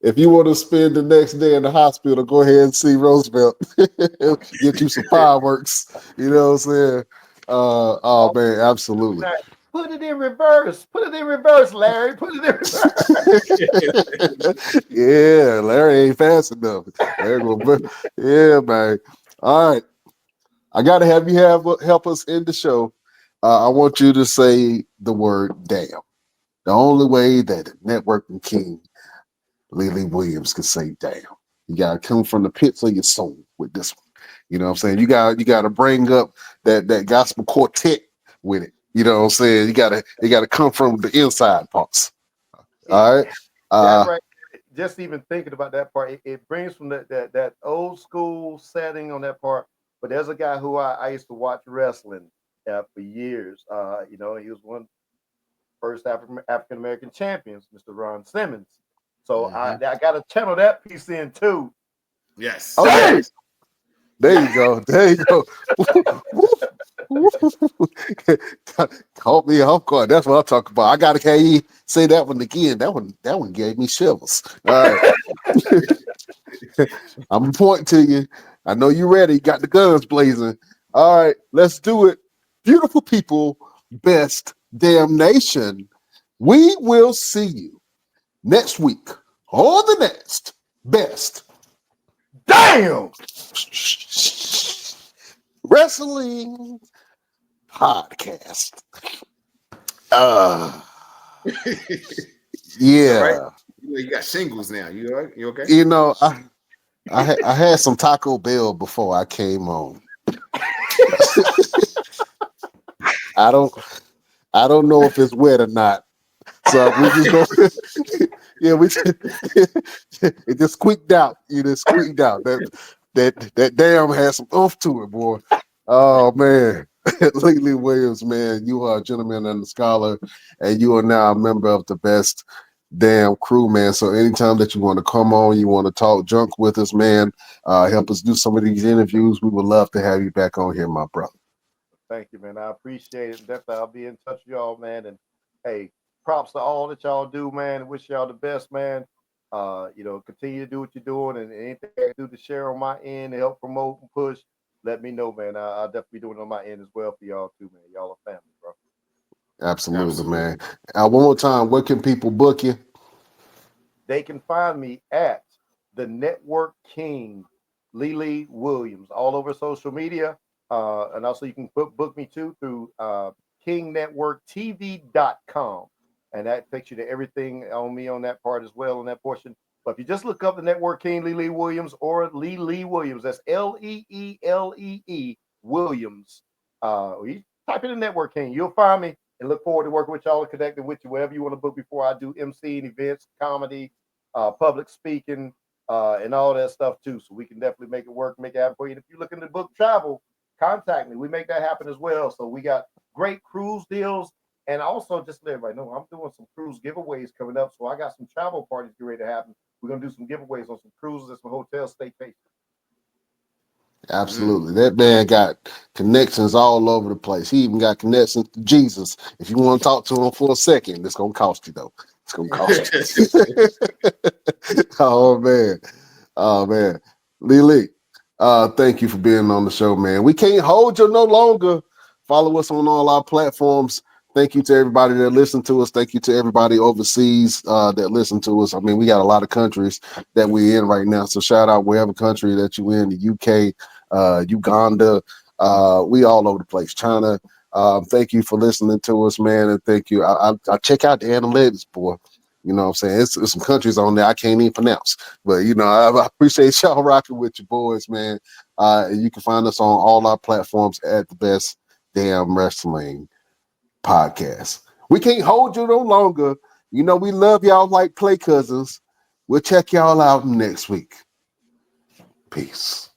If you want to spend the next day in the hospital, go ahead and see Roosevelt. Get you some fireworks. You know what I'm saying? Oh man, absolutely. Put it in reverse. Put it in reverse, Larry. Put it in reverse. Yeah, Larry ain't fast enough. Yeah, man. All right. I gotta have you help us end the show. I want you to say the word damn. The only way that the networking king Lee Williams can say damn. You gotta come from the pits of your soul with this one. You know what I'm saying? You gotta bring up that gospel quartet with it. You know what I'm saying? You gotta come from the inside parts. All right. Right. Just even thinking about that part, it brings from that old school setting on that part. But there's a guy who I used to watch wrestling for years. He was one of the first African American champions, Mr. Ron Simmons. So I got to channel that piece in too. Yes. Okay. There you go. There you go. Caught me off guard. That's what I'm talking about. I gotta hear you say that one again. That one gave me shivers. All right. I'm pointing to you. I know you're ready. You got the guns blazing. All right, let's do it. Beautiful people, best damn nation. We will see you next week on the next best damn wrestling podcast. Yeah. Right. You got shingles now. You all right? You okay? You know, I had some Taco Bell before I came on. I don't know if it's wet or not. So we just go. It just squeaked out. You just squeaked out. That damn has some oomph to it, boy. Oh man. Lee Williams, man, you are a gentleman and a scholar, and you are now a member of the best damn crew, man. So anytime that you want to come on, you want to talk junk with us, man, help us do some of these interviews, we would love to have you back on here, my brother. Thank you, man. I appreciate it. Definitely, I'll be in touch with y'all, man. And hey, props to all that y'all do, man. Wish y'all the best, man. Continue to do what you're doing, and anything I do to share on my end to help promote and push, let me know, man. I'll definitely be doing it on my end as well for y'all too, man. Y'all are family, bro. Absolutely. Man. One more time, where can people book you? They can find me at the Network King, Lee Williams, all over social media. And also you can book me too through kingnetworktv.com. And that takes you to everything on me on that part as well, on that portion. But if you just look up the Network King, Lee Williams, or Lee Williams, that's Leelee Williams. You type in the Network King, you'll find me, and look forward to working with y'all and connecting with you wherever you want to book before I do MC and events, comedy, public speaking, and all that stuff too. So we can definitely make it work, make it happen for you. And if you're looking to book travel, contact me. We make that happen as well. So we got great cruise deals. And also, just to let everybody know, I'm doing some cruise giveaways coming up. So I got some travel parties getting ready to happen. We're going to do some giveaways on some cruises and some hotel staycations. Absolutely. That man got connections all over the place. He even got connections to Jesus. If you want to talk to him for a second, it's going to cost you, though. It's going to cost you. Oh, man. Lee, thank you for being on the show, man. We can't hold you no longer. Follow us on all our platforms. Thank you to everybody that listened to us. Thank you to everybody overseas that listened to us. I mean, we got a lot of countries that we're in right now. So shout out wherever country that you in, the UK, Uganda, we all over the place. China. Thank you for listening to us, man. And thank you. I check out the analytics, boy. You know what I'm saying? It's some countries on there I can't even pronounce. But, you know, I appreciate y'all rocking with your boys, man. You can find us on all our platforms at the Best Damn Wrestling Podcast. We can't hold you no longer. You know, we love y'all like play cousins. We'll check y'all out next week. Peace.